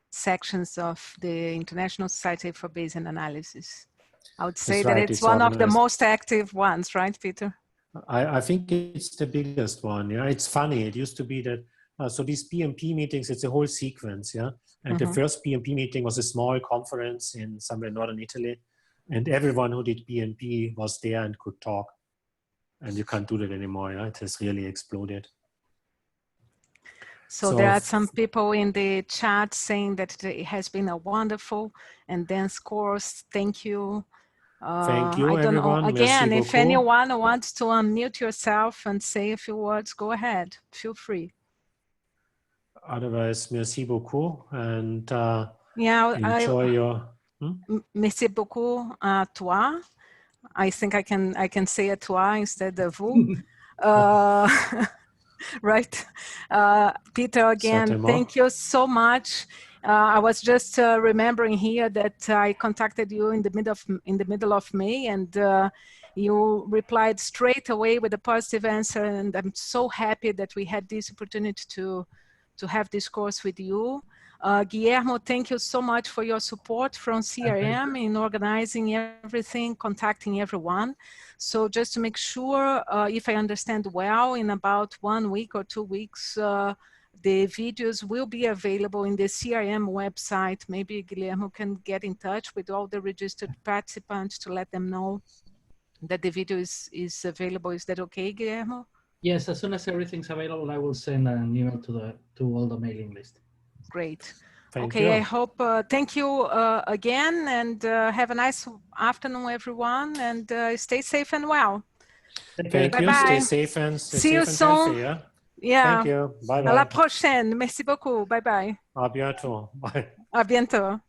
sections of the International Society for Bayesian Analysis. I would say that it's one of the most active ones, right, Peter? I think it's the biggest one. Yeah, it's funny. It used to be that. So these BNP meetings, it's a whole sequence. Yeah, and the first BNP meeting was a small conference in somewhere in northern Italy, and everyone who did BNP was there and could talk. And you can't do that anymore. Yeah, it has really exploded. So there are some people in the chat saying that it has been a wonderful and dense course. Thank you. Thank you, I don't everyone. know. Again, if anyone wants to unmute yourself and say a few words, go ahead. Feel free. Otherwise, merci beaucoup, and yeah, enjoy your. Merci beaucoup à toi. I think I can say à toi instead of vous. Right, Peter. Again, certainement. Thank you so much. I was just remembering here that I contacted you in the middle of May, and you replied straight away with a positive answer. And I'm so happy that we had this opportunity to have this course with you. Guillermo, thank you so much for your support from CRM in organizing everything, contacting everyone. So just to make sure, if I understand well, in about 1 week or 2 weeks, The videos will be available in the CRM website. Maybe Guillermo can get in touch with all the registered participants to let them know that the video is available. Is that okay, Guillermo? Yes, as soon as everything's available, I will send an email to all the mailing list. Great. Thank Okay, you. I hope, thank you again, and have a nice afternoon, everyone, and stay safe and well. Thank you. Bye-bye. Stay safe and See you soon. healthy. Yeah. Yeah. Thank you. Bye À la bye. prochaine. Merci beaucoup. Bye bye. À bientôt. Bye. À bientôt.